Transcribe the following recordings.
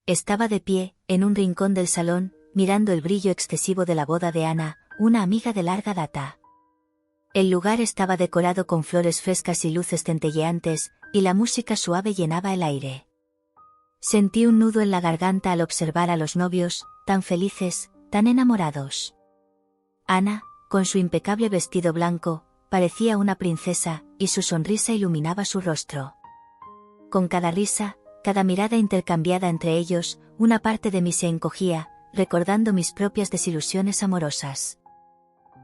Estaba de pie, en un rincón del salón, mirando el brillo excesivo de la boda de Ana, una amiga de larga data. El lugar estaba decorado con flores frescas y luces centelleantes, y la música suave llenaba el aire. Sentí un nudo en la garganta al observar a los novios, tan felices, tan enamorados. Ana, con su impecable vestido blanco, parecía una princesa, y su sonrisa iluminaba su rostro. Con cada risa, cada mirada intercambiada entre ellos, una parte de mí se encogía, recordando mis propias desilusiones amorosas.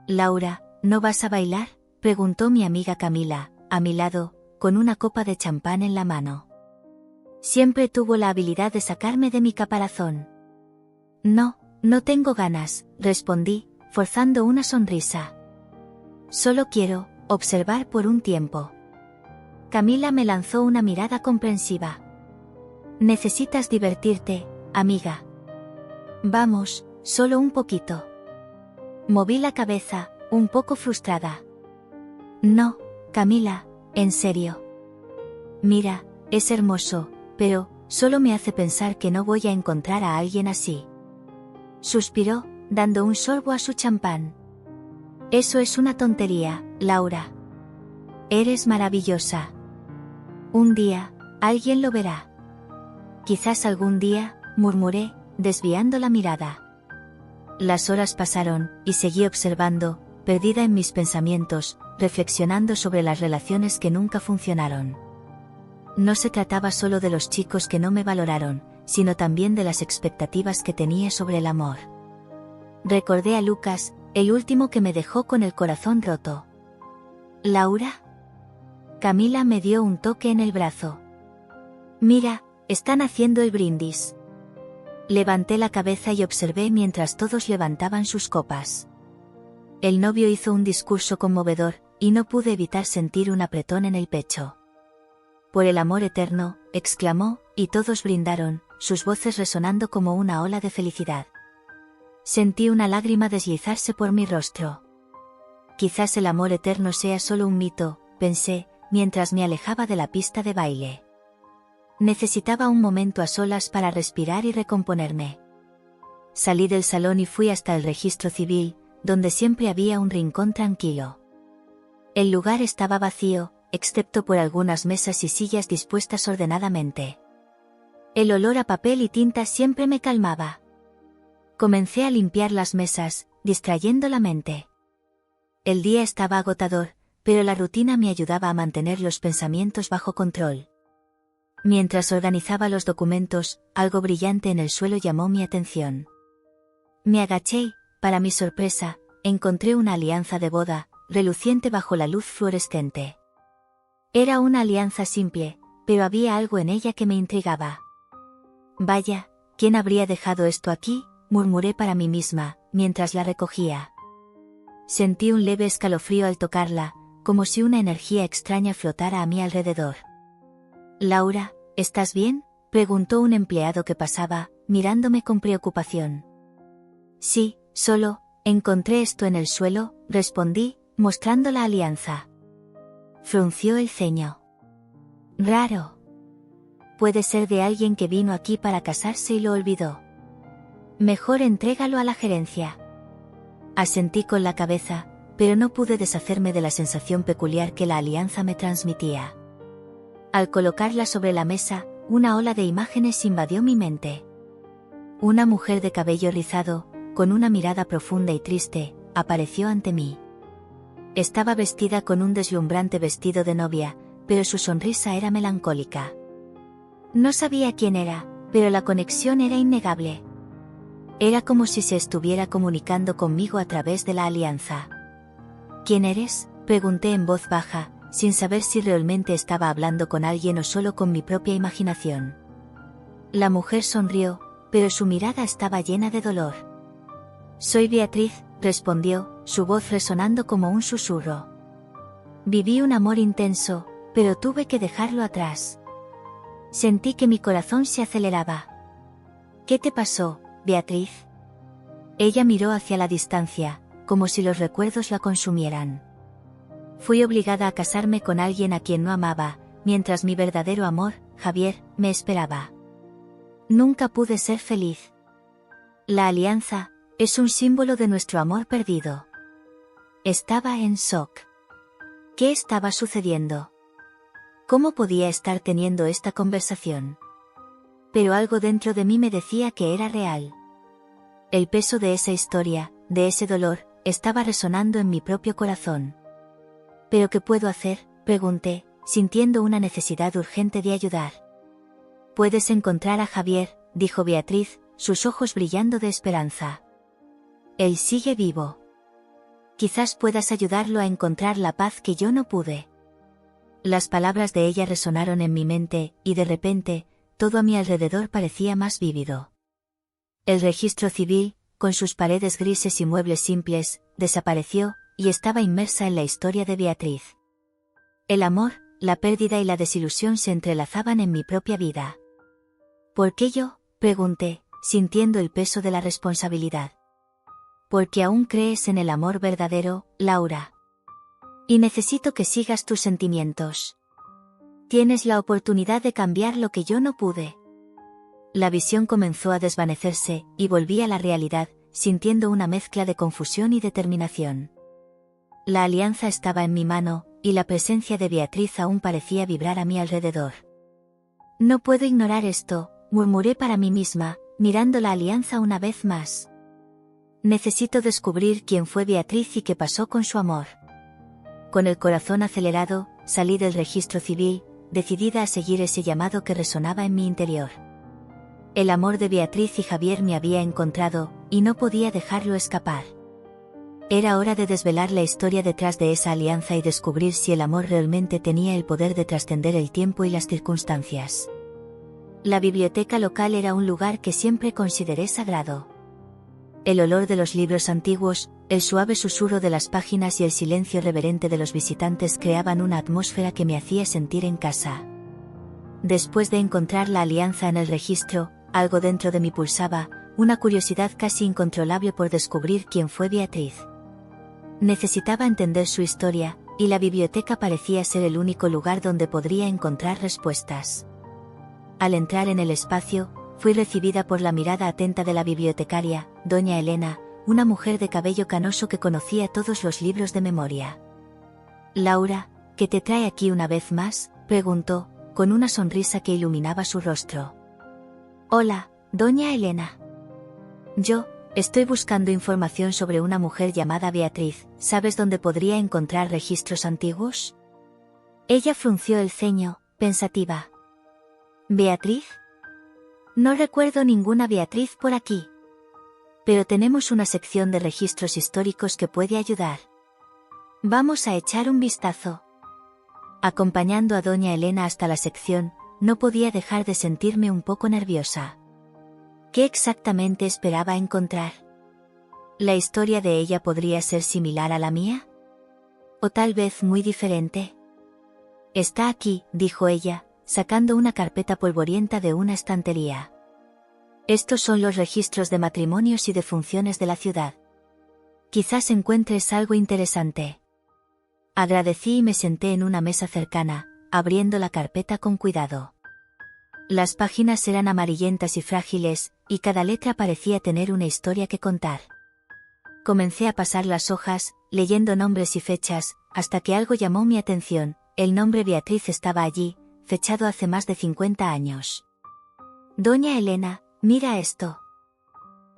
«Laura, ¿no vas a bailar?», preguntó mi amiga Camila, a mi lado, con una copa de champán en la mano. Siempre tuvo la habilidad de sacarme de mi caparazón. «No, no tengo ganas», respondí, forzando una sonrisa. «Solo quiero observar por un tiempo». Camila me lanzó una mirada comprensiva. «Necesitas divertirte, amiga. Vamos, solo un poquito». Moví la cabeza, un poco frustrada. «No, Camila, en serio. Mira, es hermoso, pero solo me hace pensar que no voy a encontrar a alguien así». Suspiró, dando un sorbo a su champán. «Eso es una tontería, Laura. Eres maravillosa. Un día, alguien lo verá». «Quizás algún día», murmuré, desviando la mirada. Las horas pasaron, y seguí observando, perdida en mis pensamientos, reflexionando sobre las relaciones que nunca funcionaron. No se trataba solo de los chicos que no me valoraron, sino también de las expectativas que tenía sobre el amor. Recordé a Lucas, el último que me dejó con el corazón roto. «¿Laura?». Camila me dio un toque en el brazo. «Mira, están haciendo el brindis». Levanté la cabeza y observé mientras todos levantaban sus copas. El novio hizo un discurso conmovedor, y no pude evitar sentir un apretón en el pecho. «Por el amor eterno», exclamó, y todos brindaron, sus voces resonando como una ola de felicidad. Sentí una lágrima deslizarse por mi rostro. «Quizás el amor eterno sea solo un mito», pensé, mientras me alejaba de la pista de baile. Necesitaba un momento a solas para respirar y recomponerme. Salí del salón y fui hasta el registro civil, donde siempre había un rincón tranquilo. El lugar estaba vacío, excepto por algunas mesas y sillas dispuestas ordenadamente. El olor a papel y tinta siempre me calmaba. Comencé a limpiar las mesas, distrayendo la mente. El día estaba agotador, pero la rutina me ayudaba a mantener los pensamientos bajo control. Mientras organizaba los documentos, algo brillante en el suelo llamó mi atención. Me agaché y, para mi sorpresa, encontré una alianza de boda, reluciente bajo la luz fluorescente. Era una alianza simple, pero había algo en ella que me intrigaba. «Vaya, ¿quién habría dejado esto aquí?», murmuré para mí misma, mientras la recogía. Sentí un leve escalofrío al tocarla, como si una energía extraña flotara a mi alrededor. «Laura, ¿estás bien?», preguntó un empleado que pasaba, mirándome con preocupación. «Sí, solo, encontré esto en el suelo», respondí, mostrando la alianza. Frunció el ceño. «Raro. Puede ser de alguien que vino aquí para casarse y lo olvidó. Mejor entrégalo a la gerencia». Asentí con la cabeza, pero no pude deshacerme de la sensación peculiar que la alianza me transmitía. Al colocarla sobre la mesa, una ola de imágenes invadió mi mente. Una mujer de cabello rizado, con una mirada profunda y triste, apareció ante mí. Estaba vestida con un deslumbrante vestido de novia, pero su sonrisa era melancólica. No sabía quién era, pero la conexión era innegable. Era como si se estuviera comunicando conmigo a través de la alianza. «¿Quién eres?», pregunté en voz baja, sin saber si realmente estaba hablando con alguien o solo con mi propia imaginación. La mujer sonrió, pero su mirada estaba llena de dolor. «Soy Beatriz», respondió, su voz resonando como un susurro. «Viví un amor intenso, pero tuve que dejarlo atrás». Sentí que mi corazón se aceleraba. «¿Qué te pasó, Beatriz?». Ella miró hacia la distancia, como si los recuerdos la consumieran. «Fui obligada a casarme con alguien a quien no amaba, mientras mi verdadero amor, Javier, me esperaba». Nunca pude ser feliz. La alianza es un símbolo de nuestro amor perdido. Estaba en shock. ¿Qué estaba sucediendo? ¿Cómo podía estar teniendo esta conversación? Pero algo dentro de mí me decía que era real. El peso de esa historia, de ese dolor, estaba resonando en mi propio corazón. ¿Pero qué puedo hacer?, pregunté, sintiendo una necesidad urgente de ayudar. Puedes encontrar a Javier, dijo Beatriz, sus ojos brillando de esperanza. Él sigue vivo. Quizás puedas ayudarlo a encontrar la paz que yo no pude. Las palabras de ella resonaron en mi mente, y de repente, todo a mi alrededor parecía más vívido. El registro civil, con sus paredes grises y muebles simples, desapareció, y estaba inmersa en la historia de Beatriz. El amor, la pérdida y la desilusión se entrelazaban en mi propia vida. ¿Por qué yo?, pregunté, sintiendo el peso de la responsabilidad. Porque aún crees en el amor verdadero, Laura. Y necesito que sigas tus sentimientos. Tienes la oportunidad de cambiar lo que yo no pude. La visión comenzó a desvanecerse, y volví a la realidad, sintiendo una mezcla de confusión y determinación. La alianza estaba en mi mano, y la presencia de Beatriz aún parecía vibrar a mi alrededor. No puedo ignorar esto, murmuré para mí misma, mirando la alianza una vez más. Necesito descubrir quién fue Beatriz y qué pasó con su amor. Con el corazón acelerado, salí del registro civil, decidida a seguir ese llamado que resonaba en mi interior. El amor de Beatriz y Javier me había encontrado, y no podía dejarlo escapar. Era hora de desvelar la historia detrás de esa alianza y descubrir si el amor realmente tenía el poder de trascender el tiempo y las circunstancias. La biblioteca local era un lugar que siempre consideré sagrado. El olor de los libros antiguos, el suave susurro de las páginas y el silencio reverente de los visitantes creaban una atmósfera que me hacía sentir en casa. Después de encontrar la alianza en el registro, algo dentro de mí pulsaba, una curiosidad casi incontrolable por descubrir quién fue Beatriz. Necesitaba entender su historia, y la biblioteca parecía ser el único lugar donde podría encontrar respuestas. Al entrar en el espacio, fui recibida por la mirada atenta de la bibliotecaria, doña Elena, una mujer de cabello canoso que conocía todos los libros de memoria. «Laura, ¿qué te trae aquí una vez más?», preguntó, con una sonrisa que iluminaba su rostro. «Hola, doña Elena. Yo, estoy buscando información sobre una mujer llamada Beatriz, ¿sabes dónde podría encontrar registros antiguos?». Ella frunció el ceño, pensativa. «¿Beatriz? No recuerdo ninguna Beatriz por aquí. Pero tenemos una sección de registros históricos que puede ayudar. Vamos a echar un vistazo». Acompañando a doña Elena hasta la sección, no podía dejar de sentirme un poco nerviosa. ¿Qué exactamente esperaba encontrar? ¿La historia de ella podría ser similar a la mía? ¿O tal vez muy diferente? «Está aquí», dijo ella, sacando una carpeta polvorienta de una estantería. «Estos son los registros de matrimonios y defunciones de la ciudad. Quizás encuentres algo interesante». Agradecí y me senté en una mesa cercana, abriendo la carpeta con cuidado. Las páginas eran amarillentas y frágiles, y cada letra parecía tener una historia que contar. Comencé a pasar las hojas, leyendo nombres y fechas, hasta que algo llamó mi atención. El nombre Beatriz estaba allí, fechado hace más de 50 años. «Doña Elena, mira esto».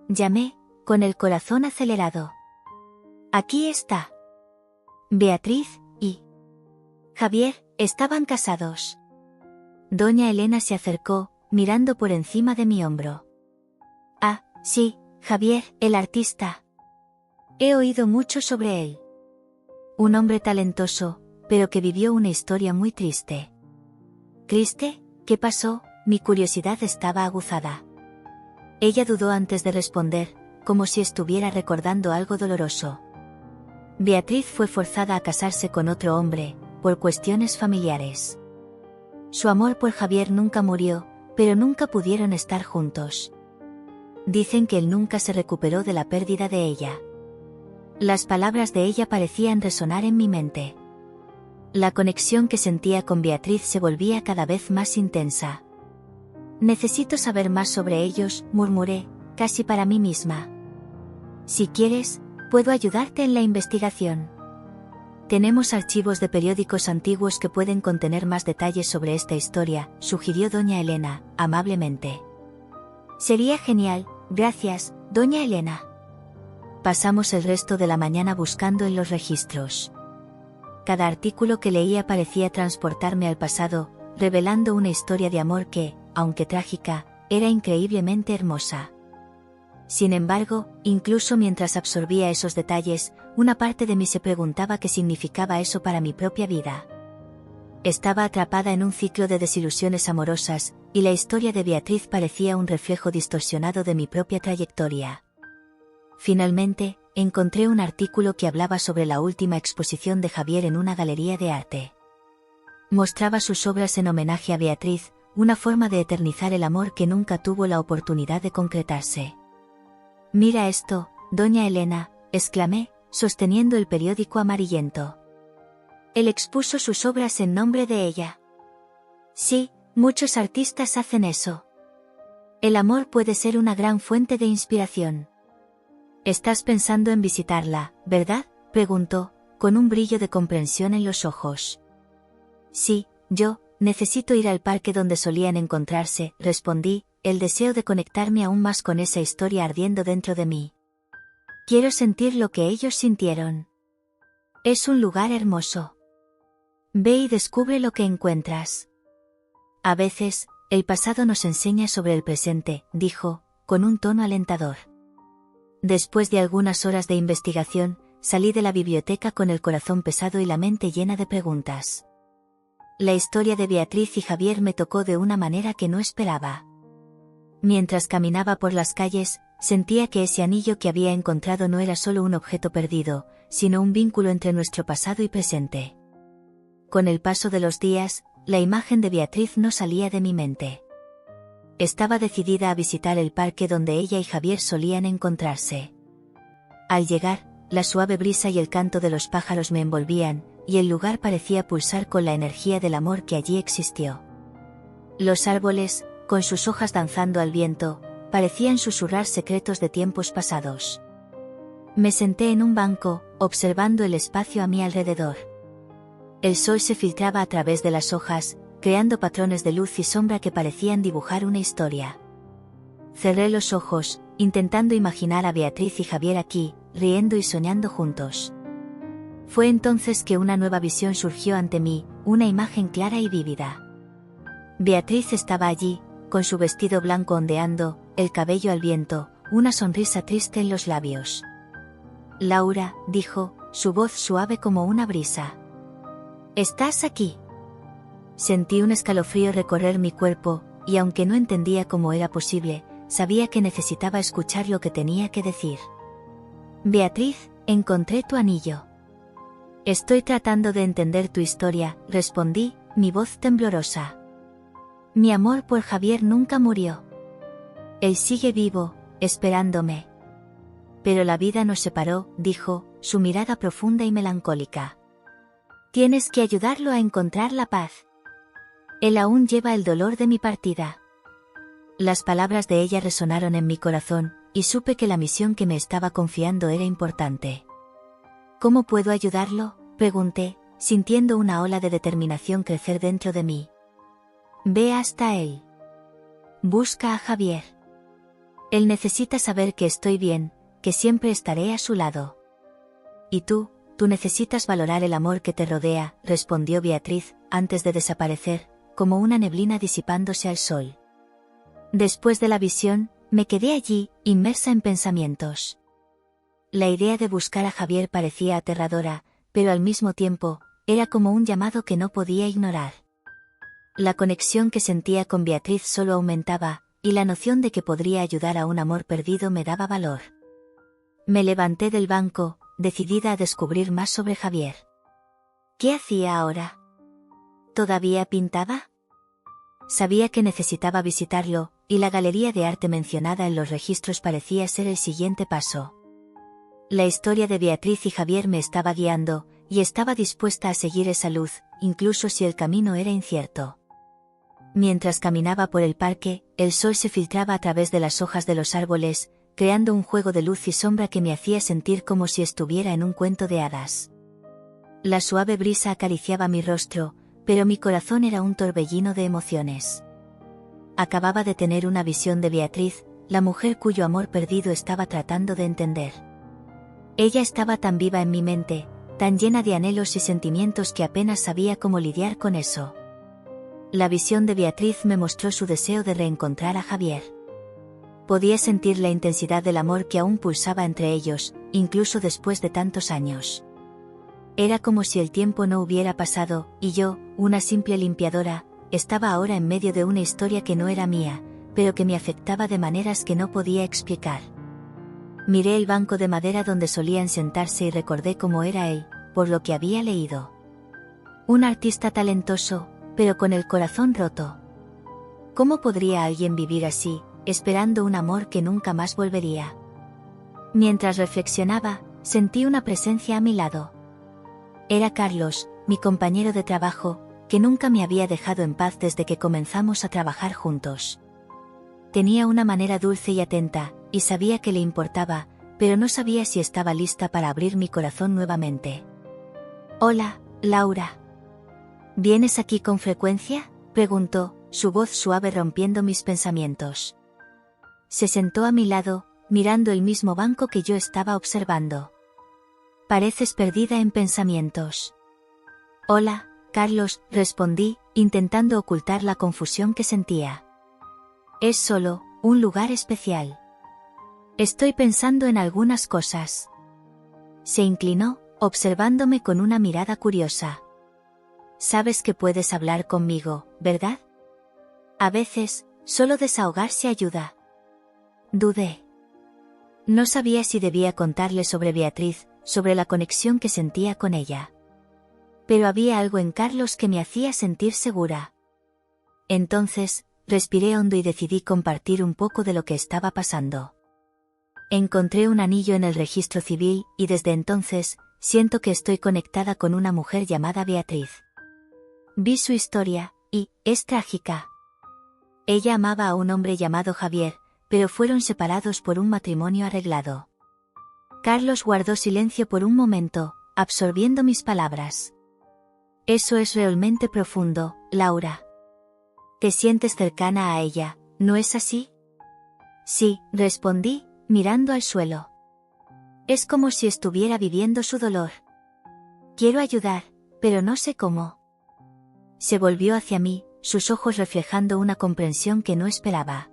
Llamé, con el corazón acelerado. «Aquí está». Beatriz y Javier estaban casados. Doña Elena se acercó, mirando por encima de mi hombro. «Ah, sí, Javier, el artista. He oído mucho sobre él. Un hombre talentoso, pero que vivió una historia muy triste». «¿Triste? ¿Qué pasó?», mi curiosidad estaba aguzada. Ella dudó antes de responder, como si estuviera recordando algo doloroso. Beatriz fue forzada a casarse con otro hombre, por cuestiones familiares. Su amor por Javier nunca murió, pero nunca pudieron estar juntos. Dicen que él nunca se recuperó de la pérdida de ella. Las palabras de ella parecían resonar en mi mente. La conexión que sentía con Beatriz se volvía cada vez más intensa. Necesito saber más sobre ellos, murmuré, casi para mí misma. Si quieres, puedo ayudarte en la investigación. Tenemos archivos de periódicos antiguos que pueden contener más detalles sobre esta historia, sugirió doña Elena, amablemente. Sería genial, gracias, doña Elena. Pasamos el resto de la mañana buscando en los registros. Cada artículo que leía parecía transportarme al pasado, revelando una historia de amor que, aunque trágica, era increíblemente hermosa. Sin embargo, incluso mientras absorbía esos detalles, una parte de mí se preguntaba qué significaba eso para mi propia vida. Estaba atrapada en un ciclo de desilusiones amorosas, y la historia de Beatriz parecía un reflejo distorsionado de mi propia trayectoria. Finalmente, encontré un artículo que hablaba sobre la última exposición de Javier en una galería de arte. Mostraba sus obras en homenaje a Beatriz, una forma de eternizar el amor que nunca tuvo la oportunidad de concretarse. «Mira esto, doña Elena», exclamé, sosteniendo el periódico amarillento. Él expuso sus obras en nombre de ella. Sí, muchos artistas hacen eso. El amor puede ser una gran fuente de inspiración. Estás pensando en visitarla, ¿verdad?, preguntó, con un brillo de comprensión en los ojos. Sí, yo necesito ir al parque donde solían encontrarse, respondí, el deseo de conectarme aún más con esa historia ardiendo dentro de mí. Quiero sentir lo que ellos sintieron. Es un lugar hermoso. Ve y descubre lo que encuentras. A veces, el pasado nos enseña sobre el presente, dijo, con un tono alentador. Después de algunas horas de investigación, salí de la biblioteca con el corazón pesado y la mente llena de preguntas. La historia de Beatriz y Javier me tocó de una manera que no esperaba. Mientras caminaba por las calles, sentía que ese anillo que había encontrado no era solo un objeto perdido, sino un vínculo entre nuestro pasado y presente. Con el paso de los días, la imagen de Beatriz no salía de mi mente. Estaba decidida a visitar el parque donde ella y Javier solían encontrarse. Al llegar, la suave brisa y el canto de los pájaros me envolvían, y el lugar parecía pulsar con la energía del amor que allí existió. Los árboles, con sus hojas danzando al viento, parecían susurrar secretos de tiempos pasados. Me senté en un banco, observando el espacio a mi alrededor. El sol se filtraba a través de las hojas, creando patrones de luz y sombra que parecían dibujar una historia. Cerré los ojos, intentando imaginar a Beatriz y Javier aquí, riendo y soñando juntos. Fue entonces que una nueva visión surgió ante mí, una imagen clara y vívida. Beatriz estaba allí, con su vestido blanco ondeando, el cabello al viento, una sonrisa triste en los labios. Laura, dijo, su voz suave como una brisa. ¿Estás aquí? Sentí un escalofrío recorrer mi cuerpo, y aunque no entendía cómo era posible, sabía que necesitaba escuchar lo que tenía que decir. Beatriz, encontré tu anillo. Estoy tratando de entender tu historia, respondí, mi voz temblorosa. Mi amor por Javier nunca murió. Él sigue vivo, esperándome. Pero la vida nos separó, dijo, su mirada profunda y melancólica. Tienes que ayudarlo a encontrar la paz. Él aún lleva el dolor de mi partida. Las palabras de ella resonaron en mi corazón, y supe que la misión que me estaba confiando era importante. ¿Cómo puedo ayudarlo?, pregunté, sintiendo una ola de determinación crecer dentro de mí. Ve hasta él. Busca a Javier. Él necesita saber que estoy bien, que siempre estaré a su lado. Y tú necesitas valorar el amor que te rodea, respondió Beatriz, antes de desaparecer, como una neblina disipándose al sol. Después de la visión, me quedé allí, inmersa en pensamientos. La idea de buscar a Javier parecía aterradora, pero al mismo tiempo, era como un llamado que no podía ignorar. La conexión que sentía con Beatriz solo aumentaba, y la noción de que podría ayudar a un amor perdido me daba valor. Me levanté del banco, decidida a descubrir más sobre Javier. ¿Qué hacía ahora? ¿Todavía pintaba? Sabía que necesitaba visitarlo, y la galería de arte mencionada en los registros parecía ser el siguiente paso. La historia de Beatriz y Javier me estaba guiando, y estaba dispuesta a seguir esa luz, incluso si el camino era incierto. Mientras caminaba por el parque, el sol se filtraba a través de las hojas de los árboles, creando un juego de luz y sombra que me hacía sentir como si estuviera en un cuento de hadas. La suave brisa acariciaba mi rostro, pero mi corazón era un torbellino de emociones. Acababa de tener una visión de Beatriz, la mujer cuyo amor perdido estaba tratando de entender. Ella estaba tan viva en mi mente, tan llena de anhelos y sentimientos que apenas sabía cómo lidiar con eso. La visión de Beatriz me mostró su deseo de reencontrar a Javier. Podía sentir la intensidad del amor que aún pulsaba entre ellos, incluso después de tantos años. Era como si el tiempo no hubiera pasado, y yo, una simple limpiadora, estaba ahora en medio de una historia que no era mía, pero que me afectaba de maneras que no podía explicar. Miré el banco de madera donde solían sentarse y recordé cómo era él, por lo que había leído. Un artista talentoso, pero con el corazón roto. ¿Cómo podría alguien vivir así, esperando un amor que nunca más volvería? Mientras reflexionaba, sentí una presencia a mi lado. Era Carlos, mi compañero de trabajo, que nunca me había dejado en paz desde que comenzamos a trabajar juntos. Tenía una manera dulce y atenta, y sabía que le importaba, pero no sabía si estaba lista para abrir mi corazón nuevamente. «Hola, Laura. ¿Vienes aquí con frecuencia?», preguntó, su voz suave rompiendo mis pensamientos. Se sentó a mi lado, mirando el mismo banco que yo estaba observando. «Pareces perdida en pensamientos». «Hola, Carlos», respondí, intentando ocultar la confusión que sentía. «Es solo un lugar especial. Estoy pensando en algunas cosas». Se inclinó, observándome con una mirada curiosa. «Sabes que puedes hablar conmigo, ¿verdad? A veces, solo desahogarse ayuda». Dudé. No sabía si debía contarle sobre Beatriz, sobre la conexión que sentía con ella. Pero había algo en Carlos que me hacía sentir segura. Entonces, respiré hondo y decidí compartir un poco de lo que estaba pasando. Encontré un anillo en el registro civil, y desde entonces, siento que estoy conectada con una mujer llamada Beatriz. Vi su historia, y es trágica. Ella amaba a un hombre llamado Javier, pero fueron separados por un matrimonio arreglado. Carlos guardó silencio por un momento, absorbiendo mis palabras. Eso es realmente profundo, Laura. Te sientes cercana a ella, ¿no es así? Sí, respondí, mirando al suelo. Es como si estuviera viviendo su dolor. Quiero ayudar, pero no sé cómo. Se volvió hacia mí, sus ojos reflejando una comprensión que no esperaba.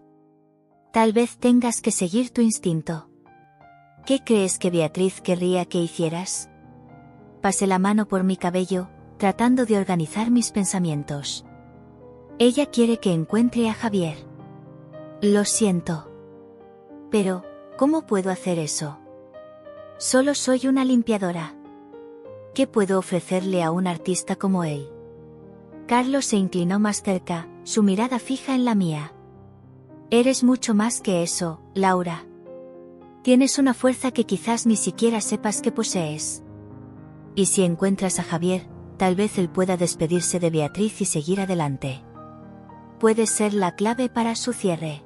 Tal vez tengas que seguir tu instinto. ¿Qué crees que Beatriz querría que hicieras? Pasé la mano por mi cabello, tratando de organizar mis pensamientos. Ella quiere que encuentre a Javier. Lo siento. Pero, ¿cómo puedo hacer eso? Solo soy una limpiadora. ¿Qué puedo ofrecerle a un artista como él? Carlos se inclinó más cerca, su mirada fija en la mía. Eres mucho más que eso, Laura. Tienes una fuerza que quizás ni siquiera sepas que posees. Y si encuentras a Javier, tal vez él pueda despedirse de Beatriz y seguir adelante. Puedes ser la clave para su cierre.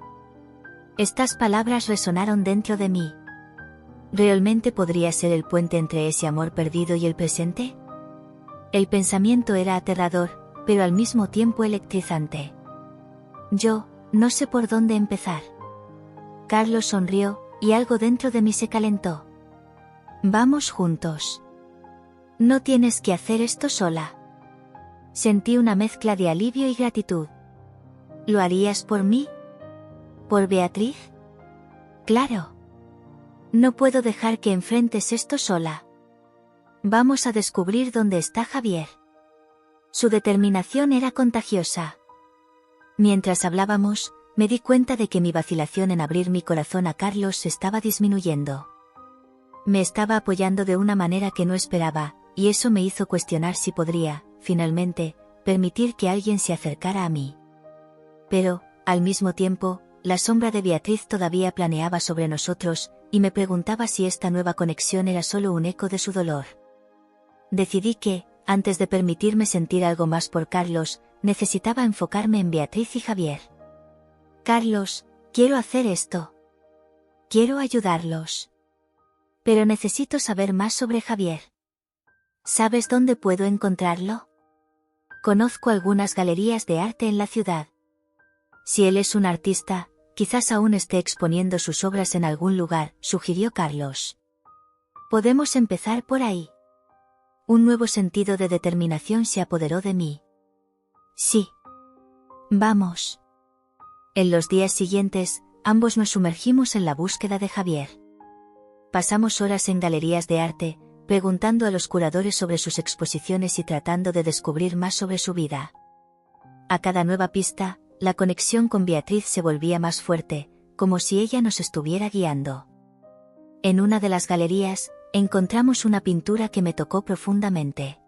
Estas palabras resonaron dentro de mí. ¿Realmente podría ser el puente entre ese amor perdido y el presente? El pensamiento era aterrador, pero al mismo tiempo electrizante. Yo, no sé por dónde empezar. Carlos sonrió, y algo dentro de mí se calentó. Vamos juntos. No tienes que hacer esto sola. Sentí una mezcla de alivio y gratitud. ¿Lo harías por mí? ¿Por Beatriz? Claro. No puedo dejar que enfrentes esto sola. Vamos a descubrir dónde está Javier. Su determinación era contagiosa. Mientras hablábamos, me di cuenta de que mi vacilación en abrir mi corazón a Carlos estaba disminuyendo. Me estaba apoyando de una manera que no esperaba, y eso me hizo cuestionar si podría, finalmente, permitir que alguien se acercara a mí. Pero, al mismo tiempo, la sombra de Beatriz todavía planeaba sobre nosotros, y me preguntaba si esta nueva conexión era solo un eco de su dolor. Decidí que, antes de permitirme sentir algo más por Carlos, necesitaba enfocarme en Beatriz y Javier. Carlos, quiero hacer esto. Quiero ayudarlos. Pero necesito saber más sobre Javier. ¿Sabes dónde puedo encontrarlo? Conozco algunas galerías de arte en la ciudad. Si él es un artista, quizás aún esté exponiendo sus obras en algún lugar, sugirió Carlos. Podemos empezar por ahí. Un nuevo sentido de determinación se apoderó de mí. Sí. Vamos. En los días siguientes, ambos nos sumergimos en la búsqueda de Javier. Pasamos horas en galerías de arte, preguntando a los curadores sobre sus exposiciones y tratando de descubrir más sobre su vida. A cada nueva pista, la conexión con Beatriz se volvía más fuerte, como si ella nos estuviera guiando. En una de las galerías, encontramos una pintura que me tocó profundamente.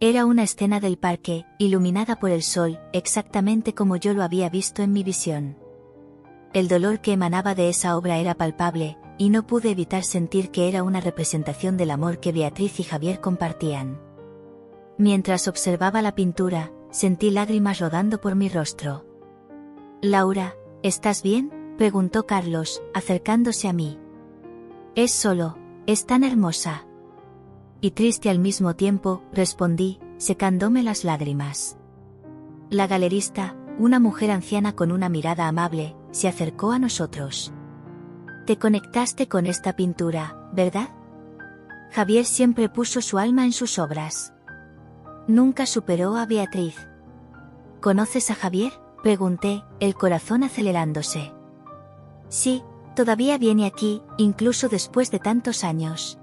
Era una escena del parque, iluminada por el sol, exactamente como yo lo había visto en mi visión. El dolor que emanaba de esa obra era palpable, y no pude evitar sentir que era una representación del amor que Beatriz y Javier compartían. Mientras observaba la pintura, sentí lágrimas rodando por mi rostro. Laura, ¿estás bien?, preguntó Carlos, acercándose a mí. Es tan hermosa. Y triste al mismo tiempo, respondí, secándome las lágrimas. La galerista, una mujer anciana con una mirada amable, se acercó a nosotros. Te conectaste con esta pintura, ¿verdad? Javier siempre puso su alma en sus obras. Nunca superó a Beatriz. ¿Conoces a Javier?, pregunté, el corazón acelerándose. Sí, todavía viene aquí, incluso después de tantos años.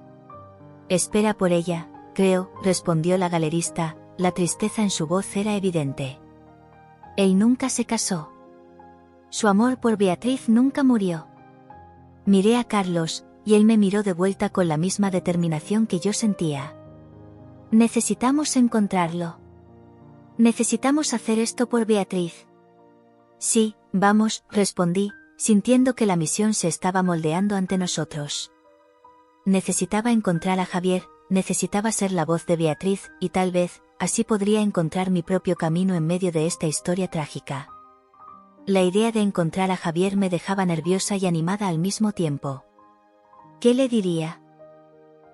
Espera por ella, creo, respondió la galerista, la tristeza en su voz era evidente. Él nunca se casó. Su amor por Beatriz nunca murió. Miré a Carlos, y él me miró de vuelta con la misma determinación que yo sentía. Necesitamos encontrarlo. Necesitamos hacer esto por Beatriz. Sí, vamos, respondí, sintiendo que la misión se estaba moldeando ante nosotros. Necesitaba encontrar a Javier, necesitaba ser la voz de Beatriz, y tal vez, así podría encontrar mi propio camino en medio de esta historia trágica. La idea de encontrar a Javier me dejaba nerviosa y animada al mismo tiempo. ¿Qué le diría?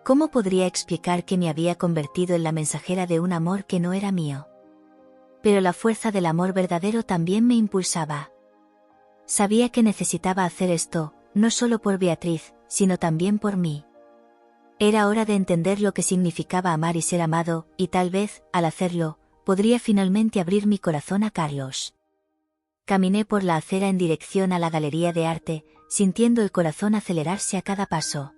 ¿Cómo podría explicar que me había convertido en la mensajera de un amor que no era mío? Pero la fuerza del amor verdadero también me impulsaba. Sabía que necesitaba hacer esto, no solo por Beatriz, sino también por mí. Era hora de entender lo que significaba amar y ser amado, y tal vez, al hacerlo, podría finalmente abrir mi corazón a Carlos. Caminé por la acera en dirección a la galería de arte, sintiendo el corazón acelerarse a cada paso.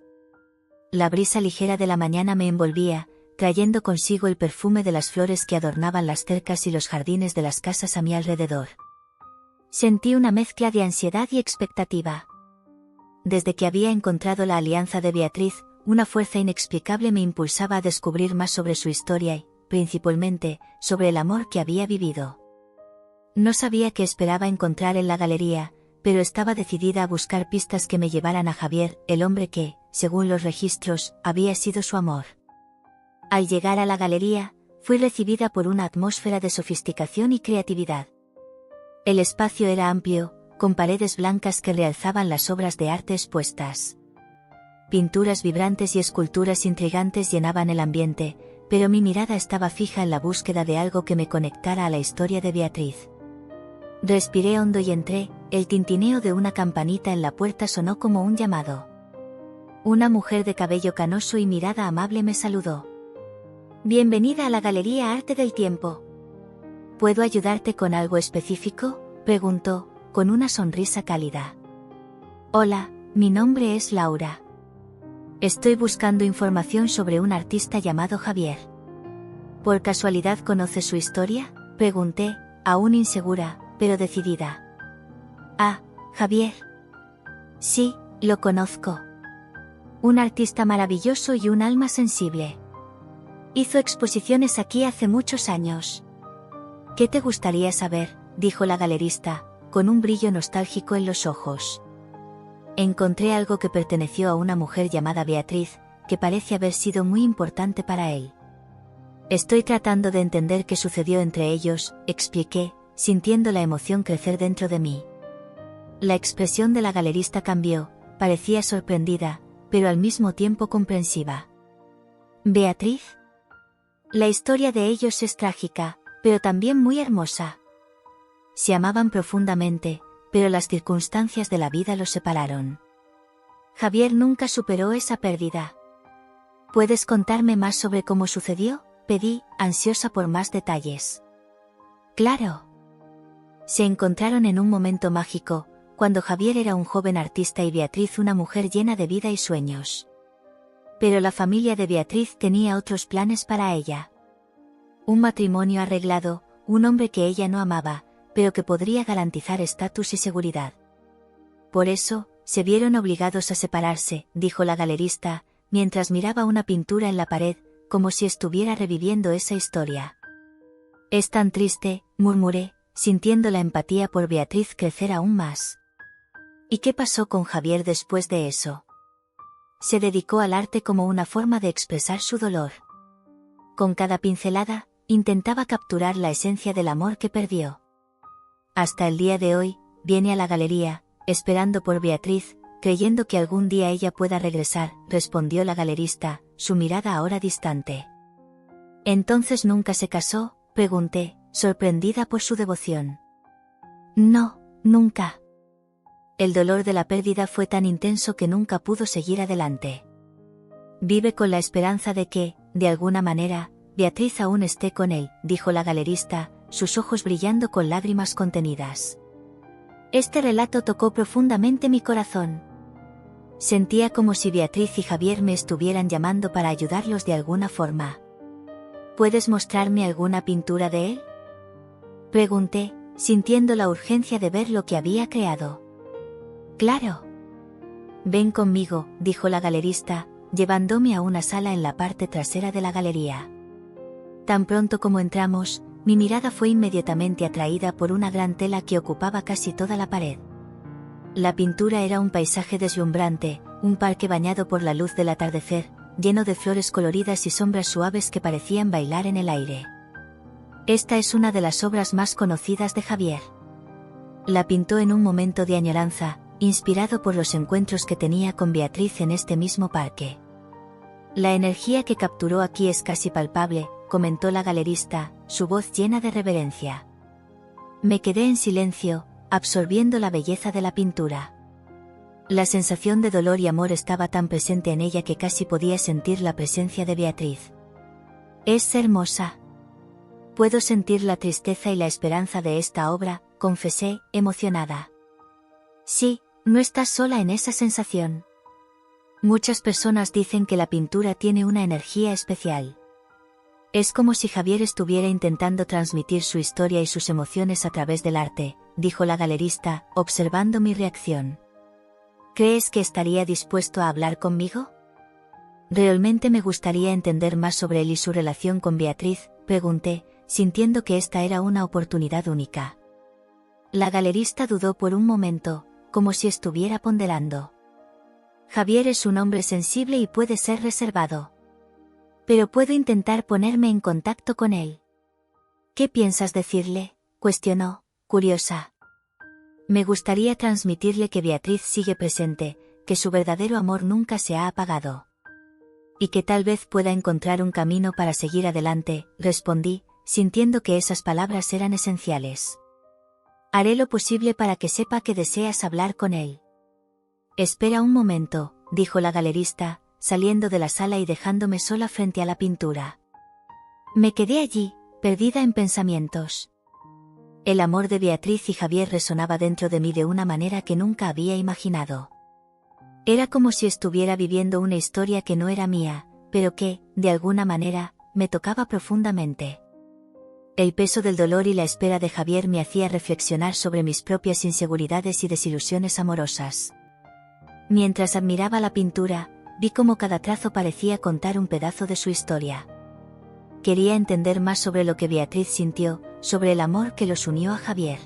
La brisa ligera de la mañana me envolvía, trayendo consigo el perfume de las flores que adornaban las cercas y los jardines de las casas a mi alrededor. Sentí una mezcla de ansiedad y expectativa. Desde que había encontrado la alianza de Beatriz, una fuerza inexplicable me impulsaba a descubrir más sobre su historia y, principalmente, sobre el amor que había vivido. No sabía qué esperaba encontrar en la galería, pero estaba decidida a buscar pistas que me llevaran a Javier, el hombre que, según los registros, había sido su amor. Al llegar a la galería, fui recibida por una atmósfera de sofisticación y creatividad. El espacio era amplio, con paredes blancas que realzaban las obras de arte expuestas. Pinturas vibrantes y esculturas intrigantes llenaban el ambiente, pero mi mirada estaba fija en la búsqueda de algo que me conectara a la historia de Beatriz. Respiré hondo y entré, el tintineo de una campanita en la puerta sonó como un llamado. Una mujer de cabello canoso y mirada amable me saludó. Bienvenida a la Galería Arte del Tiempo. ¿Puedo ayudarte con algo específico?, preguntó, con una sonrisa cálida. Hola, mi nombre es Laura. Estoy buscando información sobre un artista llamado Javier. ¿Por casualidad conoces su historia?, pregunté, aún insegura, pero decidida. Ah, Javier. Sí, lo conozco. Un artista maravilloso y un alma sensible. Hizo exposiciones aquí hace muchos años. ¿Qué te gustaría saber?, dijo la galerista, con un brillo nostálgico en los ojos. Encontré algo que perteneció a una mujer llamada Beatriz, que parece haber sido muy importante para él. Estoy tratando de entender qué sucedió entre ellos, expliqué, sintiendo la emoción crecer dentro de mí. La expresión de la galerista cambió, parecía sorprendida, pero al mismo tiempo comprensiva. ¿Beatriz? La historia de ellos es trágica, pero también muy hermosa. Se amaban profundamente, pero las circunstancias de la vida los separaron. Javier nunca superó esa pérdida. ¿Puedes contarme más sobre cómo sucedió?, pedí, ansiosa por más detalles. Claro. Se encontraron en un momento mágico, cuando Javier era un joven artista y Beatriz una mujer llena de vida y sueños. Pero la familia de Beatriz tenía otros planes para ella. Un matrimonio arreglado, un hombre que ella no amaba, pero que podría garantizar estatus y seguridad. Por eso, se vieron obligados a separarse, dijo la galerista, mientras miraba una pintura en la pared, como si estuviera reviviendo esa historia. Es tan triste, murmuré, sintiendo la empatía por Beatriz crecer aún más. ¿Y qué pasó con Javier después de eso? Se dedicó al arte como una forma de expresar su dolor. Con cada pincelada, intentaba capturar la esencia del amor que perdió. Hasta el día de hoy, viene a la galería, esperando por Beatriz, creyendo que algún día ella pueda regresar, respondió la galerista, su mirada ahora distante. ¿Entonces nunca se casó?, pregunté, sorprendida por su devoción. No, nunca. El dolor de la pérdida fue tan intenso que nunca pudo seguir adelante. Vive con la esperanza de que, de alguna manera, Beatriz aún esté con él, dijo la galerista, sus ojos brillando con lágrimas contenidas. Este relato tocó profundamente mi corazón. Sentía como si Beatriz y Javier me estuvieran llamando para ayudarlos de alguna forma. ¿Puedes mostrarme alguna pintura de él?, pregunté, sintiendo la urgencia de ver lo que había creado. Claro. Ven conmigo, dijo la galerista, llevándome a una sala en la parte trasera de la galería. Tan pronto como entramos, mi mirada fue inmediatamente atraída por una gran tela que ocupaba casi toda la pared. La pintura era un paisaje deslumbrante, un parque bañado por la luz del atardecer, lleno de flores coloridas y sombras suaves que parecían bailar en el aire. Esta es una de las obras más conocidas de Javier. La pintó en un momento de añoranza, inspirado por los encuentros que tenía con Beatriz en este mismo parque. La energía que capturó aquí es casi palpable, comentó la galerista, su voz llena de reverencia. Me quedé en silencio, absorbiendo la belleza de la pintura. La sensación de dolor y amor estaba tan presente en ella que casi podía sentir la presencia de Beatriz. Es hermosa. Puedo sentir la tristeza y la esperanza de esta obra, confesé, emocionada. Sí, no estás sola en esa sensación. Muchas personas dicen que la pintura tiene una energía especial. Es como si Javier estuviera intentando transmitir su historia y sus emociones a través del arte, dijo la galerista, observando mi reacción. ¿Crees que estaría dispuesto a hablar conmigo? Realmente me gustaría entender más sobre él y su relación con Beatriz, pregunté, sintiendo que esta era una oportunidad única. La galerista dudó por un momento, como si estuviera ponderando. Javier es un hombre sensible y puede ser reservado. Pero puedo intentar ponerme en contacto con él. ¿Qué piensas decirle?, cuestionó, curiosa. Me gustaría transmitirle que Beatriz sigue presente, que su verdadero amor nunca se ha apagado. Y que tal vez pueda encontrar un camino para seguir adelante, respondí, sintiendo que esas palabras eran esenciales. Haré lo posible para que sepa que deseas hablar con él. Espera un momento, dijo la galerista, saliendo de la sala y dejándome sola frente a la pintura. Me quedé allí, perdida en pensamientos. El amor de Beatriz y Javier resonaba dentro de mí de una manera que nunca había imaginado. Era como si estuviera viviendo una historia que no era mía, pero que, de alguna manera, me tocaba profundamente. El peso del dolor y la espera de Javier me hacía reflexionar sobre mis propias inseguridades y desilusiones amorosas. Mientras admiraba la pintura, vi cómo cada trazo parecía contar un pedazo de su historia. Quería entender más sobre lo que Beatriz sintió, sobre el amor que los unió a Javier.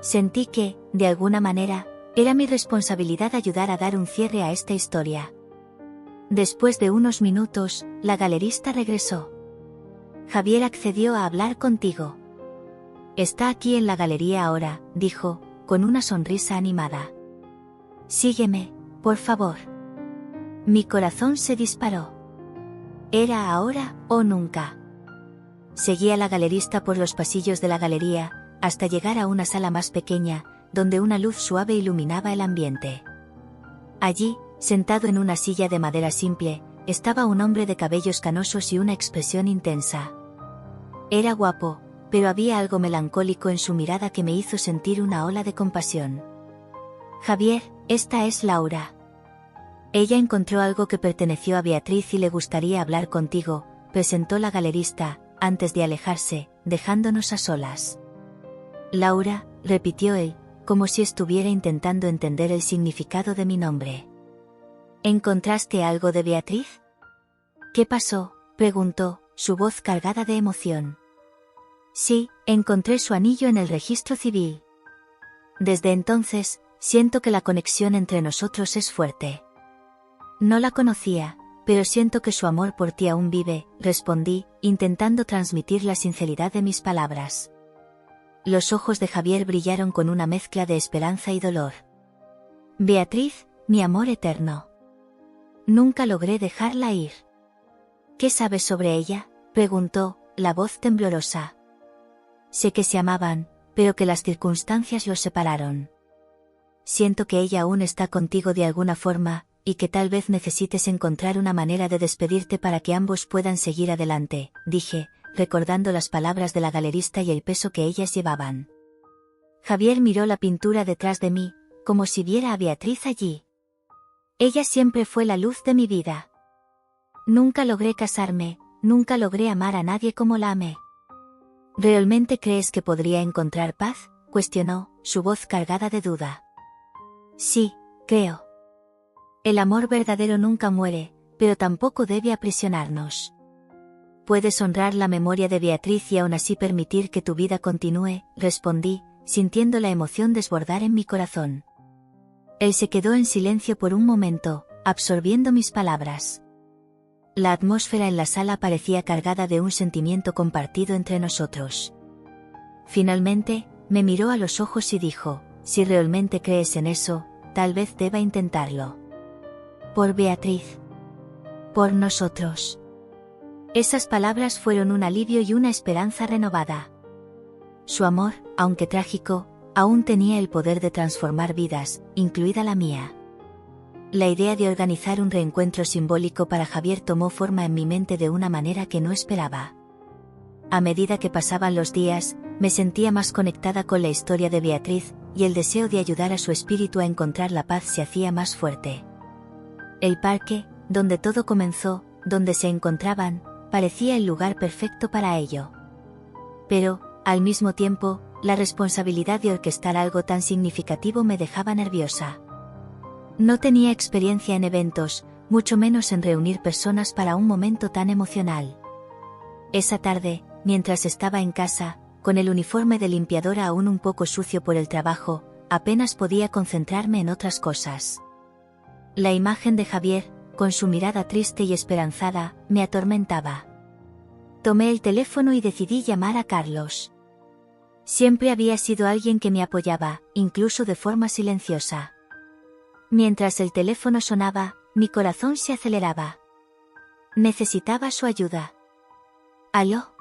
Sentí que, de alguna manera, era mi responsabilidad ayudar a dar un cierre a esta historia. Después de unos minutos, la galerista regresó. Javier accedió a hablar contigo. Está aquí en la galería ahora, dijo, con una sonrisa animada. Sígueme, por favor. Mi corazón se disparó. ¿Era ahora o nunca? Seguí a la galerista por los pasillos de la galería, hasta llegar a una sala más pequeña, donde una luz suave iluminaba el ambiente. Allí, sentado en una silla de madera simple, estaba un hombre de cabellos canosos y una expresión intensa. Era guapo, pero había algo melancólico en su mirada que me hizo sentir una ola de compasión. Javier, esta es Laura. Ella encontró algo que perteneció a Beatriz y le gustaría hablar contigo, presentó la galerista, antes de alejarse, dejándonos a solas. Laura, repitió él, como si estuviera intentando entender el significado de mi nombre. ¿Encontraste algo de Beatriz? ¿Qué pasó?, preguntó, su voz cargada de emoción. Sí, encontré su anillo en el registro civil. Desde entonces, siento que la conexión entre nosotros es fuerte. No la conocía, pero siento que su amor por ti aún vive, respondí, intentando transmitir la sinceridad de mis palabras. Los ojos de Javier brillaron con una mezcla de esperanza y dolor. Beatriz, mi amor eterno. Nunca logré dejarla ir. ¿Qué sabes sobre ella?, preguntó, la voz temblorosa. Sé que se amaban, pero que las circunstancias los separaron. Siento que ella aún está contigo de alguna forma, y que tal vez necesites encontrar una manera de despedirte para que ambos puedan seguir adelante, dije, recordando las palabras de la galerista y el peso que ellas llevaban. Javier miró la pintura detrás de mí, como si viera a Beatriz allí. Ella siempre fue la luz de mi vida. Nunca logré casarme, nunca logré amar a nadie como la amé. ¿Realmente crees que podría encontrar paz?, cuestionó, su voz cargada de duda. Sí, creo. El amor verdadero nunca muere, pero tampoco debe aprisionarnos. Puedes honrar la memoria de Beatriz y aún así permitir que tu vida continúe, respondí, sintiendo la emoción desbordar en mi corazón. Él se quedó en silencio por un momento, absorbiendo mis palabras. La atmósfera en la sala parecía cargada de un sentimiento compartido entre nosotros. Finalmente, me miró a los ojos y dijo, si realmente crees en eso, tal vez deba intentarlo. Por Beatriz. Por nosotros. Esas palabras fueron un alivio y una esperanza renovada. Su amor, aunque trágico, aún tenía el poder de transformar vidas, incluida la mía. La idea de organizar un reencuentro simbólico para Javier tomó forma en mi mente de una manera que no esperaba. A medida que pasaban los días, me sentía más conectada con la historia de Beatriz, y el deseo de ayudar a su espíritu a encontrar la paz se hacía más fuerte. El parque, donde todo comenzó, donde se encontraban, parecía el lugar perfecto para ello. Pero, al mismo tiempo, la responsabilidad de orquestar algo tan significativo me dejaba nerviosa. No tenía experiencia en eventos, mucho menos en reunir personas para un momento tan emocional. Esa tarde, mientras estaba en casa, con el uniforme de limpiadora aún un poco sucio por el trabajo, apenas podía concentrarme en otras cosas. La imagen de Javier, con su mirada triste y esperanzada, me atormentaba. Tomé el teléfono y decidí llamar a Carlos. Siempre había sido alguien que me apoyaba, incluso de forma silenciosa. Mientras el teléfono sonaba, mi corazón se aceleraba. Necesitaba su ayuda. ¿Aló?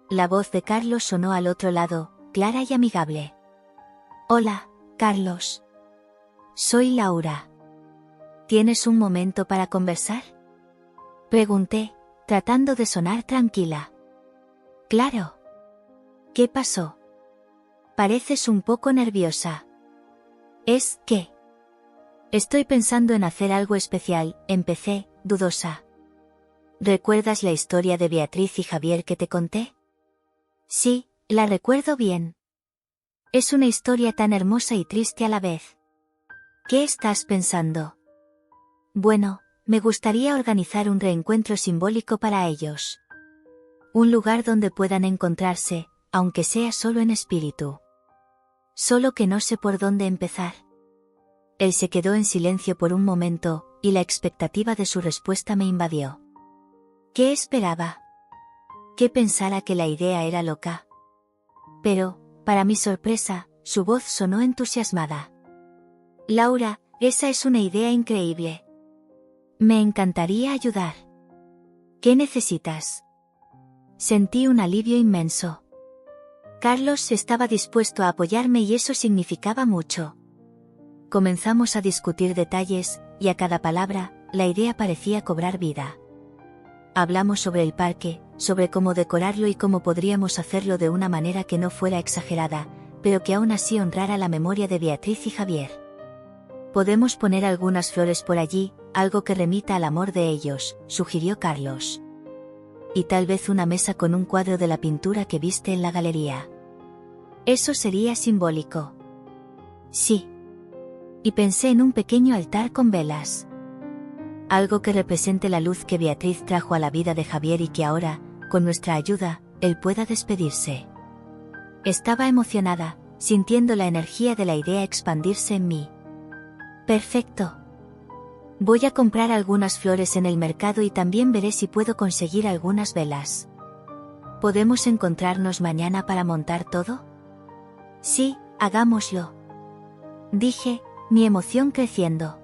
La voz de Carlos sonó al otro lado, clara y amigable. Hola, Carlos. Soy Laura. ¿Tienes un momento para conversar?, pregunté, tratando de sonar tranquila. Claro. ¿Qué pasó? Pareces un poco nerviosa. ¿Es qué? Estoy pensando en hacer algo especial, empecé, dudosa. ¿Recuerdas la historia de Beatriz y Javier que te conté? Sí, la recuerdo bien. Es una historia tan hermosa y triste a la vez. ¿Qué estás pensando? Bueno, me gustaría organizar un reencuentro simbólico para ellos. Un lugar donde puedan encontrarse, aunque sea solo en espíritu. Solo que no sé por dónde empezar. Él se quedó en silencio por un momento, y la expectativa de su respuesta me invadió. ¿Qué esperaba? que pensara que la idea era loca. Pero, para mi sorpresa, su voz sonó entusiasmada. Laura, esa es una idea increíble. Me encantaría ayudar. ¿Qué necesitas? Sentí un alivio inmenso. Carlos estaba dispuesto a apoyarme y eso significaba mucho. Comenzamos a discutir detalles, y a cada palabra, la idea parecía cobrar vida. Hablamos sobre el parque, sobre cómo decorarlo y cómo podríamos hacerlo de una manera que no fuera exagerada, pero que aún así honrara la memoria de Beatriz y Javier. Podemos poner algunas flores por allí, algo que remita al amor de ellos, sugirió Carlos. Y tal vez una mesa con un cuadro de la pintura que viste en la galería. Eso sería simbólico. Sí. Y pensé en un pequeño altar con velas. Algo que represente la luz que Beatriz trajo a la vida de Javier y que ahora, con nuestra ayuda, él pueda despedirse. Estaba emocionada, sintiendo la energía de la idea expandirse en mí. Perfecto. Voy a comprar algunas flores en el mercado y también veré si puedo conseguir algunas velas. ¿Podemos encontrarnos mañana para montar todo? Sí, hagámoslo. Dije, mi emoción creciendo.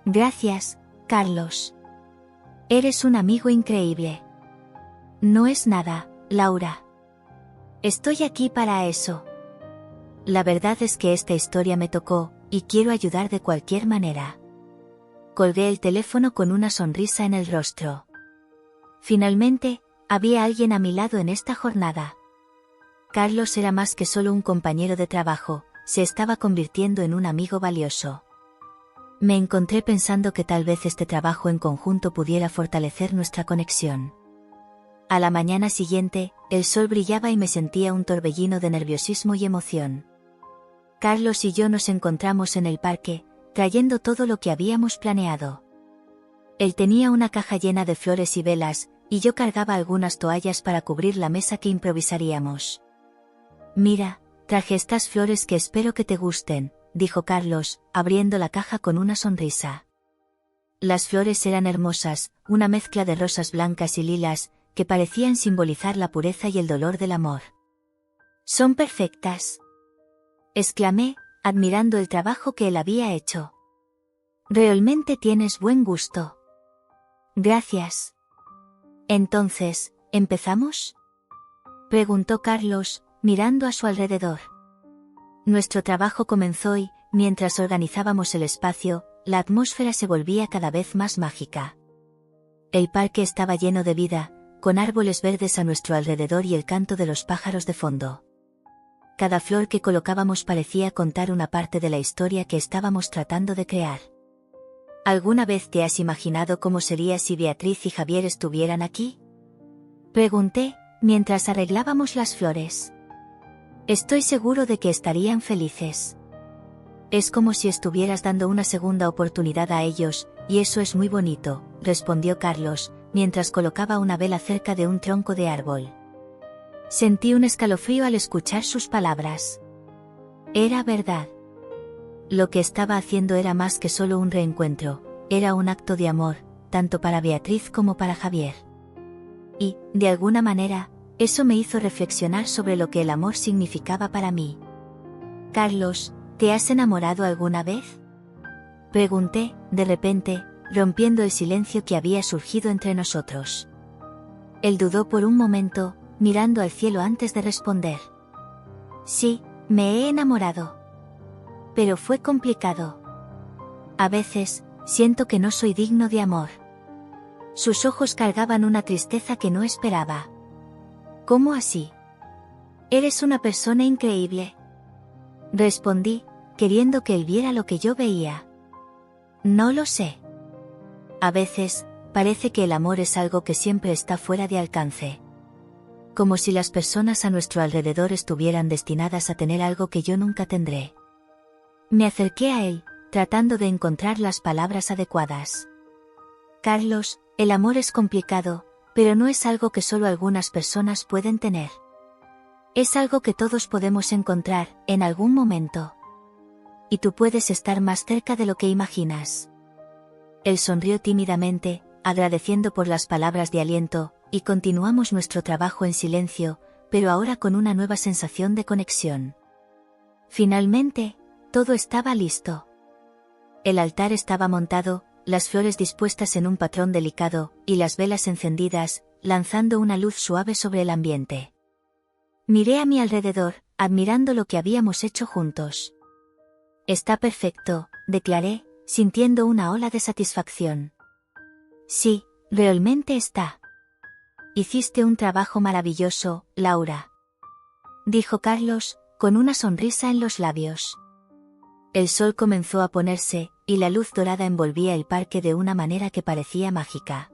Gracias, Carlos. Eres un amigo increíble. No es nada, Laura. Estoy aquí para eso. La verdad es que esta historia me tocó, y quiero ayudar de cualquier manera. Colgué el teléfono con una sonrisa en el rostro. Finalmente, había alguien a mi lado en esta jornada. Carlos era más que solo un compañero de trabajo, se estaba convirtiendo en un amigo valioso. Me encontré pensando que tal vez este trabajo en conjunto pudiera fortalecer nuestra conexión. A la mañana siguiente, el sol brillaba y me sentía un torbellino de nerviosismo y emoción. Carlos y yo nos encontramos en el parque, trayendo todo lo que habíamos planeado. Él tenía una caja llena de flores y velas, y yo cargaba algunas toallas para cubrir la mesa que improvisaríamos. Mira, traje estas flores que espero que te gusten, dijo Carlos, abriendo la caja con una sonrisa. Las flores eran hermosas, una mezcla de rosas blancas y lilas, que parecían simbolizar la pureza y el dolor del amor. Son perfectas, exclamé, admirando el trabajo que él había hecho. Realmente tienes buen gusto. Gracias. Entonces, ¿empezamos? Preguntó Carlos, mirando a su alrededor. Nuestro trabajo comenzó y, mientras organizábamos el espacio, la atmósfera se volvía cada vez más mágica. El parque estaba lleno de vida, con árboles verdes a nuestro alrededor y el canto de los pájaros de fondo. Cada flor que colocábamos parecía contar una parte de la historia que estábamos tratando de crear. ¿Alguna vez te has imaginado cómo sería si Beatriz y Javier estuvieran aquí? Pregunté, mientras arreglábamos las flores. Estoy seguro de que estarían felices. Es como si estuvieras dando una segunda oportunidad a ellos, y eso es muy bonito, respondió Carlos, mientras colocaba una vela cerca de un tronco de árbol. Sentí un escalofrío al escuchar sus palabras. Era verdad. Lo que estaba haciendo era más que solo un reencuentro, era un acto de amor, tanto para Beatriz como para Javier. Y, de alguna manera, eso me hizo reflexionar sobre lo que el amor significaba para mí. Carlos, ¿te has enamorado alguna vez? Pregunté, de repente, rompiendo el silencio que había surgido entre nosotros. Él dudó por un momento, mirando al cielo antes de responder. Sí, me he enamorado. Pero fue complicado. A veces, siento que no soy digno de amor. Sus ojos cargaban una tristeza que no esperaba. ¿Cómo así? Eres una persona increíble. Respondí, queriendo que él viera lo que yo veía. No lo sé. A veces, parece que el amor es algo que siempre está fuera de alcance. Como si las personas a nuestro alrededor estuvieran destinadas a tener algo que yo nunca tendré. Me acerqué a él, tratando de encontrar las palabras adecuadas. Carlos, el amor es complicado, pero no es algo que solo algunas personas pueden tener. Es algo que todos podemos encontrar, en algún momento. Y tú puedes estar más cerca de lo que imaginas. Él sonrió tímidamente, agradeciendo por las palabras de aliento, y continuamos nuestro trabajo en silencio, pero ahora con una nueva sensación de conexión. Finalmente, todo estaba listo. El altar estaba montado, las flores dispuestas en un patrón delicado, y las velas encendidas, lanzando una luz suave sobre el ambiente. Miré a mi alrededor, admirando lo que habíamos hecho juntos. Está perfecto, declaré, sintiendo una ola de satisfacción. Sí, realmente está. Hiciste un trabajo maravilloso, Laura. Dijo Carlos, con una sonrisa en los labios. El sol comenzó a ponerse, y la luz dorada envolvía el parque de una manera que parecía mágica.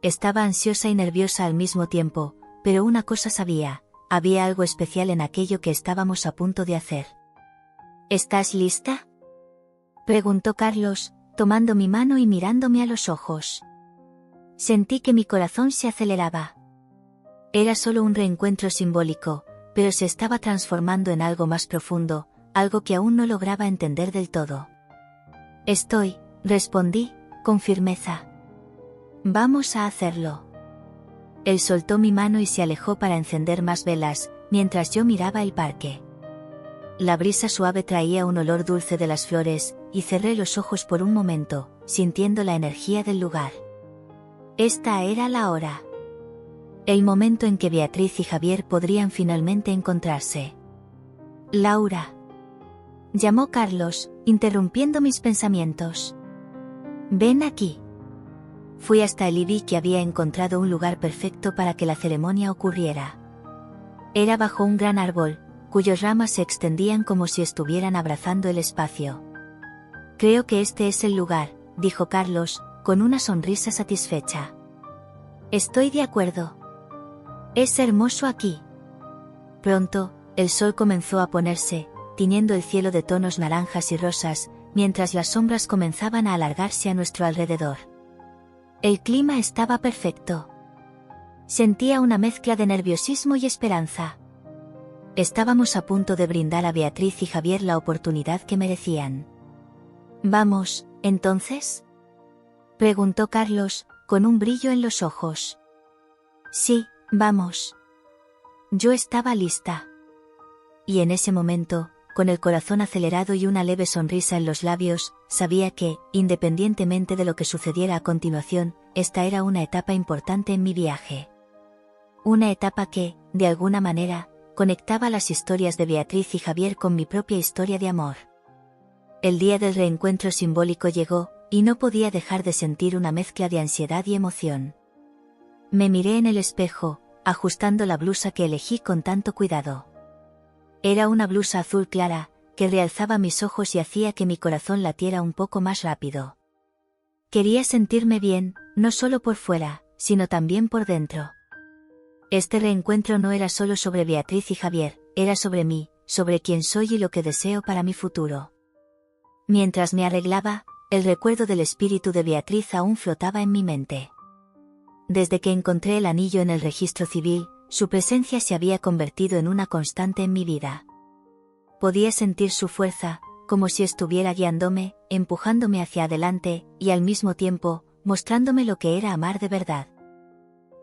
Estaba ansiosa y nerviosa al mismo tiempo, pero una cosa sabía, había algo especial en aquello que estábamos a punto de hacer. ¿Estás lista?, preguntó Carlos, tomando mi mano y mirándome a los ojos. Sentí que mi corazón se aceleraba. Era solo un reencuentro simbólico, pero se estaba transformando en algo más profundo, algo que aún no lograba entender del todo. Estoy, respondí, con firmeza. Vamos a hacerlo. Él soltó mi mano y se alejó para encender más velas, mientras yo miraba el parque. La brisa suave traía un olor dulce de las flores, y cerré los ojos por un momento, sintiendo la energía del lugar. Esta era la hora. El momento en que Beatriz y Javier podrían finalmente encontrarse. Laura. Llamó Carlos, interrumpiendo mis pensamientos. Ven aquí. Fui hasta él y vi que había encontrado un lugar perfecto para que la ceremonia ocurriera. Era bajo un gran árbol, cuyas ramas se extendían como si estuvieran abrazando el espacio. Creo que este es el lugar, dijo Carlos, con una sonrisa satisfecha. Estoy de acuerdo. Es hermoso aquí. Pronto, el sol comenzó a ponerse, tiñendo el cielo de tonos naranjas y rosas, mientras las sombras comenzaban a alargarse a nuestro alrededor. El clima estaba perfecto. Sentía una mezcla de nerviosismo y esperanza. Estábamos a punto de brindar a Beatriz y Javier la oportunidad que merecían. ¿Vamos, entonces?, preguntó Carlos, con un brillo en los ojos. Sí, vamos. Yo estaba lista. Y en ese momento, con el corazón acelerado y una leve sonrisa en los labios, sabía que, independientemente de lo que sucediera a continuación, esta era una etapa importante en mi viaje. Una etapa que, de alguna manera, conectaba las historias de Beatriz y Javier con mi propia historia de amor. El día del reencuentro simbólico llegó, y no podía dejar de sentir una mezcla de ansiedad y emoción. Me miré en el espejo, ajustando la blusa que elegí con tanto cuidado. Era una blusa azul clara, que realzaba mis ojos y hacía que mi corazón latiera un poco más rápido. Quería sentirme bien, no solo por fuera, sino también por dentro. Este reencuentro no era solo sobre Beatriz y Javier, era sobre mí, sobre quién soy y lo que deseo para mi futuro. Mientras me arreglaba, el recuerdo del espíritu de Beatriz aún flotaba en mi mente. Desde que encontré el anillo en el registro civil, su presencia se había convertido en una constante en mi vida. Podía sentir su fuerza, como si estuviera guiándome, empujándome hacia adelante, y al mismo tiempo, mostrándome lo que era amar de verdad.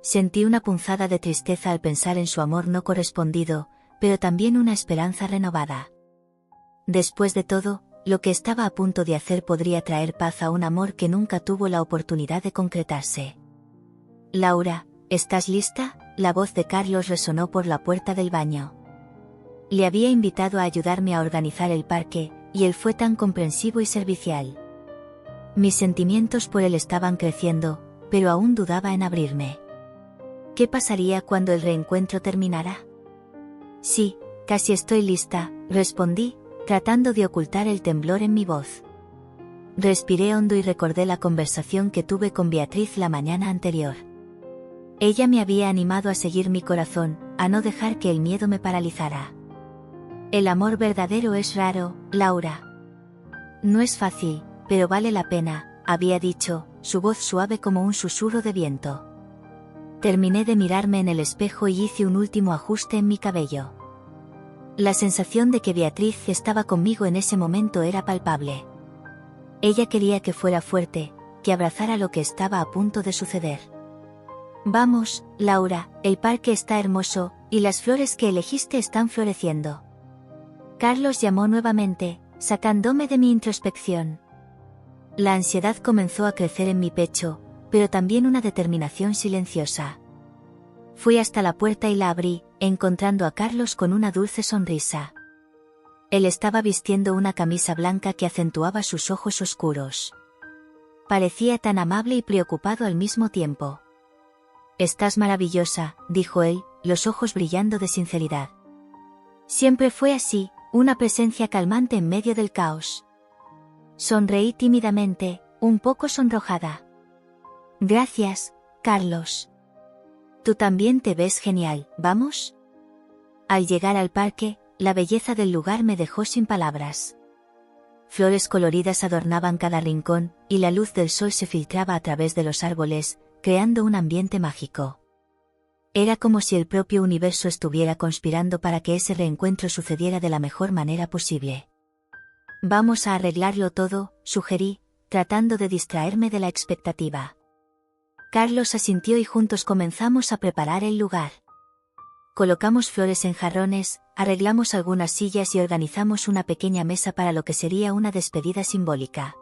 Sentí una punzada de tristeza al pensar en su amor no correspondido, pero también una esperanza renovada. Después de todo, lo que estaba a punto de hacer podría traer paz a un amor que nunca tuvo la oportunidad de concretarse. Laura, ¿estás lista?, la voz de Carlos resonó por la puerta del baño. Le había invitado a ayudarme a organizar el parque, y él fue tan comprensivo y servicial. Mis sentimientos por él estaban creciendo, pero aún dudaba en abrirme. ¿Qué pasaría cuando el reencuentro terminara? Sí, casi estoy lista, respondí, tratando de ocultar el temblor en mi voz. Respiré hondo y recordé la conversación que tuve con Beatriz la mañana anterior. Ella me había animado a seguir mi corazón, a no dejar que el miedo me paralizara. El amor verdadero es raro, Laura. No es fácil, pero vale la pena, había dicho, su voz suave como un susurro de viento. Terminé de mirarme en el espejo y hice un último ajuste en mi cabello. La sensación de que Beatriz estaba conmigo en ese momento era palpable. Ella quería que fuera fuerte, que abrazara lo que estaba a punto de suceder. Vamos, Laura, el parque está hermoso, y las flores que elegiste están floreciendo. Carlos llamó nuevamente, sacándome de mi introspección. La ansiedad comenzó a crecer en mi pecho, pero también una determinación silenciosa. Fui hasta la puerta y la abrí, encontrando a Carlos con una dulce sonrisa. Él estaba vistiendo una camisa blanca que acentuaba sus ojos oscuros. Parecía tan amable y preocupado al mismo tiempo. «Estás maravillosa», dijo él, los ojos brillando de sinceridad. Siempre fue así, una presencia calmante en medio del caos. Sonreí tímidamente, un poco sonrojada. «Gracias, Carlos. Tú también te ves genial, ¿vamos?» Al llegar al parque, la belleza del lugar me dejó sin palabras. Flores coloridas adornaban cada rincón, y la luz del sol se filtraba a través de los árboles, creando un ambiente mágico. Era como si el propio universo estuviera conspirando para que ese reencuentro sucediera de la mejor manera posible. «Vamos a arreglarlo todo», sugerí, tratando de distraerme de la expectativa. Carlos asintió y juntos comenzamos a preparar el lugar. Colocamos flores en jarrones, arreglamos algunas sillas y organizamos una pequeña mesa para lo que sería una despedida simbólica.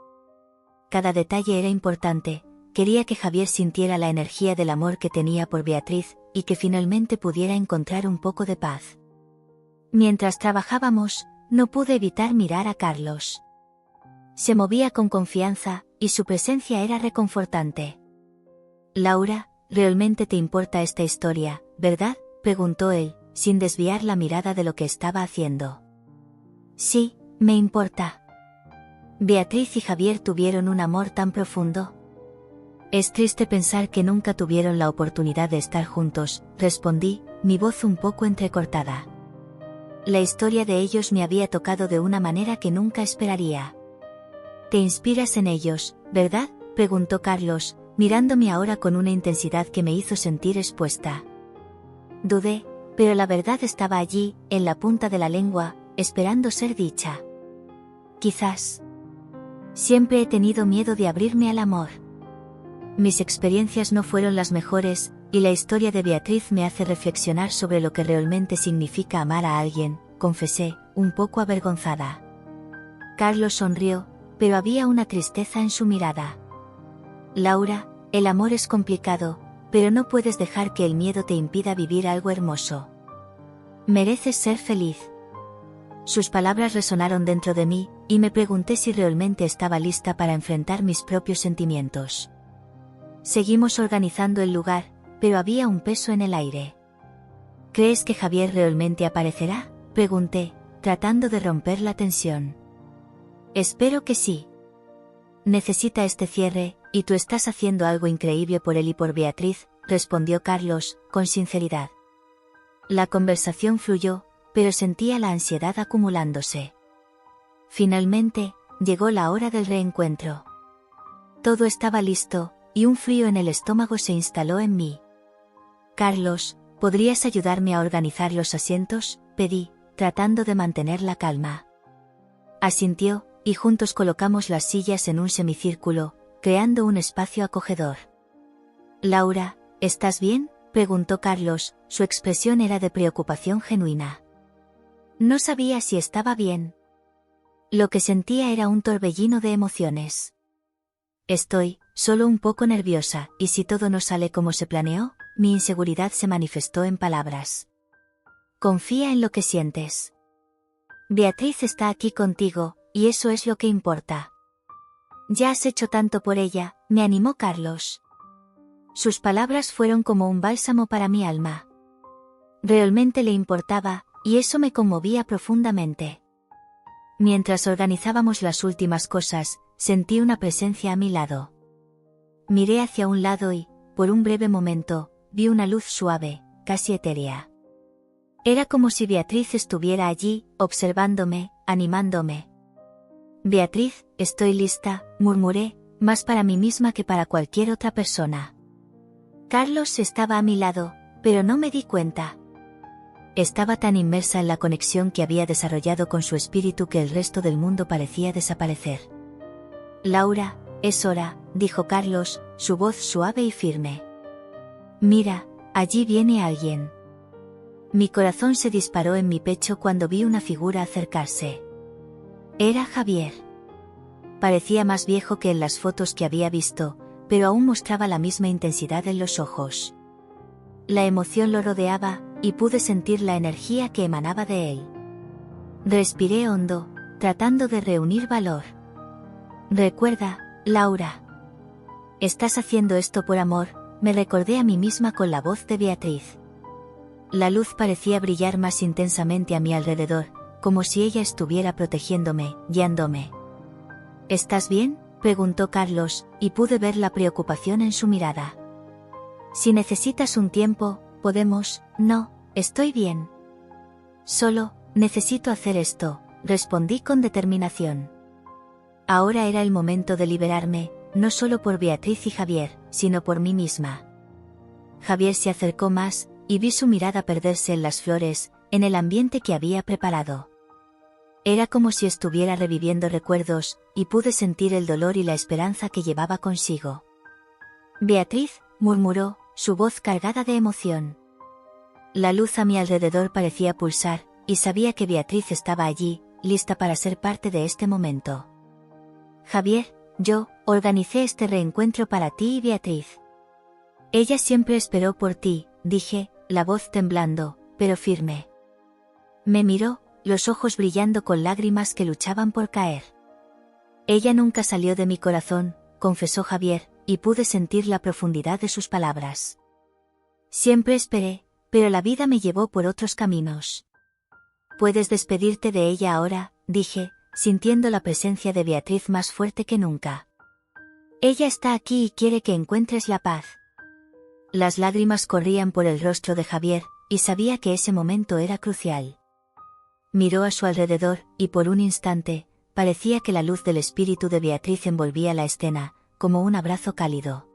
Cada detalle era importante, quería que Javier sintiera la energía del amor que tenía por Beatriz, y que finalmente pudiera encontrar un poco de paz. Mientras trabajábamos, no pude evitar mirar a Carlos. Se movía con confianza, y su presencia era reconfortante. «Laura, realmente te importa esta historia, ¿verdad?», preguntó él, sin desviar la mirada de lo que estaba haciendo. «Sí, me importa. Beatriz y Javier tuvieron un amor tan profundo. Es triste pensar que nunca tuvieron la oportunidad de estar juntos», respondí, mi voz un poco entrecortada. La historia de ellos me había tocado de una manera que nunca esperaría. «Te inspiras en ellos, ¿verdad?», preguntó Carlos, mirándome ahora con una intensidad que me hizo sentir expuesta. Dudé, pero la verdad estaba allí, en la punta de la lengua, esperando ser dicha. «Quizás. Siempre he tenido miedo de abrirme al amor. Mis experiencias no fueron las mejores, y la historia de Beatriz me hace reflexionar sobre lo que realmente significa amar a alguien», confesé, un poco avergonzada. Carlos sonrió, pero había una tristeza en su mirada. «Laura, el amor es complicado, pero no puedes dejar que el miedo te impida vivir algo hermoso. Mereces ser feliz». Sus palabras resonaron dentro de mí, y me pregunté si realmente estaba lista para enfrentar mis propios sentimientos. Seguimos organizando el lugar, pero había un peso en el aire. «¿Crees que Javier realmente aparecerá?», pregunté, tratando de romper la tensión. «Espero que sí. Necesita este cierre, y tú estás haciendo algo increíble por él y por Beatriz», respondió Carlos, con sinceridad. La conversación fluyó, pero sentía la ansiedad acumulándose. Finalmente, llegó la hora del reencuentro. Todo estaba listo, y un frío en el estómago se instaló en mí. «Carlos, ¿podrías ayudarme a organizar los asientos?», pedí, tratando de mantener la calma. Asintió, y juntos colocamos las sillas en un semicírculo, creando un espacio acogedor. «Laura, ¿estás bien?», preguntó Carlos, su expresión era de preocupación genuina. No sabía si estaba bien. Lo que sentía era un torbellino de emociones. «Estoy, solo un poco nerviosa, y si todo no sale como se planeó», mi inseguridad se manifestó en palabras. «Confía en lo que sientes. Beatriz está aquí contigo, y eso es lo que importa. Ya has hecho tanto por ella», me animó Carlos. Sus palabras fueron como un bálsamo para mi alma. Realmente le importaba, y eso me conmovía profundamente. Mientras organizábamos las últimas cosas, sentí una presencia a mi lado. Miré hacia un lado y, por un breve momento, vi una luz suave, casi etérea. Era como si Beatriz estuviera allí, observándome, animándome. «Beatriz, estoy lista», murmuré, más para mí misma que para cualquier otra persona. Carlos estaba a mi lado, pero no me di cuenta. Estaba tan inmersa en la conexión que había desarrollado con su espíritu que el resto del mundo parecía desaparecer. «Laura, es hora», dijo Carlos, su voz suave y firme. Mira, allí viene alguien. Mi corazón se disparó en mi pecho cuando vi una figura acercarse. Era Javier. Parecía más viejo que en las fotos que había visto, pero aún mostraba la misma intensidad en los ojos. La emoción lo rodeaba, y pude sentir la energía que emanaba de él. Respiré hondo, tratando de reunir valor. Recuerda, Laura. Estás haciendo esto por amor, me recordé a mí misma con la voz de Beatriz. La luz parecía brillar más intensamente a mi alrededor, como si ella estuviera protegiéndome, guiándome. ¿Estás bien?, preguntó Carlos, y pude ver la preocupación en su mirada. Si necesitas un tiempo, podemos. No, estoy bien. Solo, necesito hacer esto, respondí con determinación. Ahora era el momento de liberarme, no solo por Beatriz y Javier, sino por mí misma. Javier se acercó más, y vi su mirada perderse en las flores, en el ambiente que había preparado. Era como si estuviera reviviendo recuerdos, y pude sentir el dolor y la esperanza que llevaba consigo. Beatriz, murmuró, su voz cargada de emoción. La luz a mi alrededor parecía pulsar, y sabía que Beatriz estaba allí, lista para ser parte de este momento. Javier, yo, organicé este reencuentro para ti y Beatriz. Ella siempre esperó por ti, dije, la voz temblando, pero firme. Me miró, los ojos brillando con lágrimas que luchaban por caer. Ella nunca salió de mi corazón, confesó Javier, y pude sentir la profundidad de sus palabras. Siempre esperé, pero la vida me llevó por otros caminos. Puedes despedirte de ella ahora, dije, sintiendo la presencia de Beatriz más fuerte que nunca. Ella está aquí y quiere que encuentres la paz. Las lágrimas corrían por el rostro de Javier, y sabía que ese momento era crucial. Miró a su alrededor, y por un instante, parecía que la luz del espíritu de Beatriz envolvía la escena, como un abrazo cálido.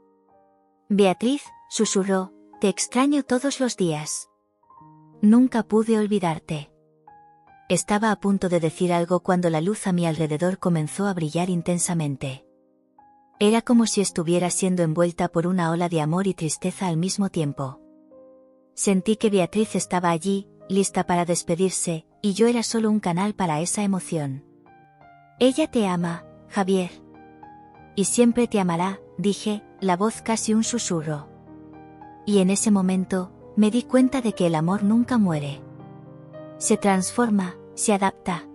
Beatriz, susurró, te extraño todos los días. Nunca pude olvidarte. Estaba a punto de decir algo cuando la luz a mi alrededor comenzó a brillar intensamente. Era como si estuviera siendo envuelta por una ola de amor y tristeza al mismo tiempo. Sentí que Beatriz estaba allí, lista para despedirse, y yo era solo un canal para esa emoción. Ella te ama, Javier. Y siempre te amará, dije, la voz casi un susurro. Y en ese momento, me di cuenta de que el amor nunca muere. Se transforma, se adapta.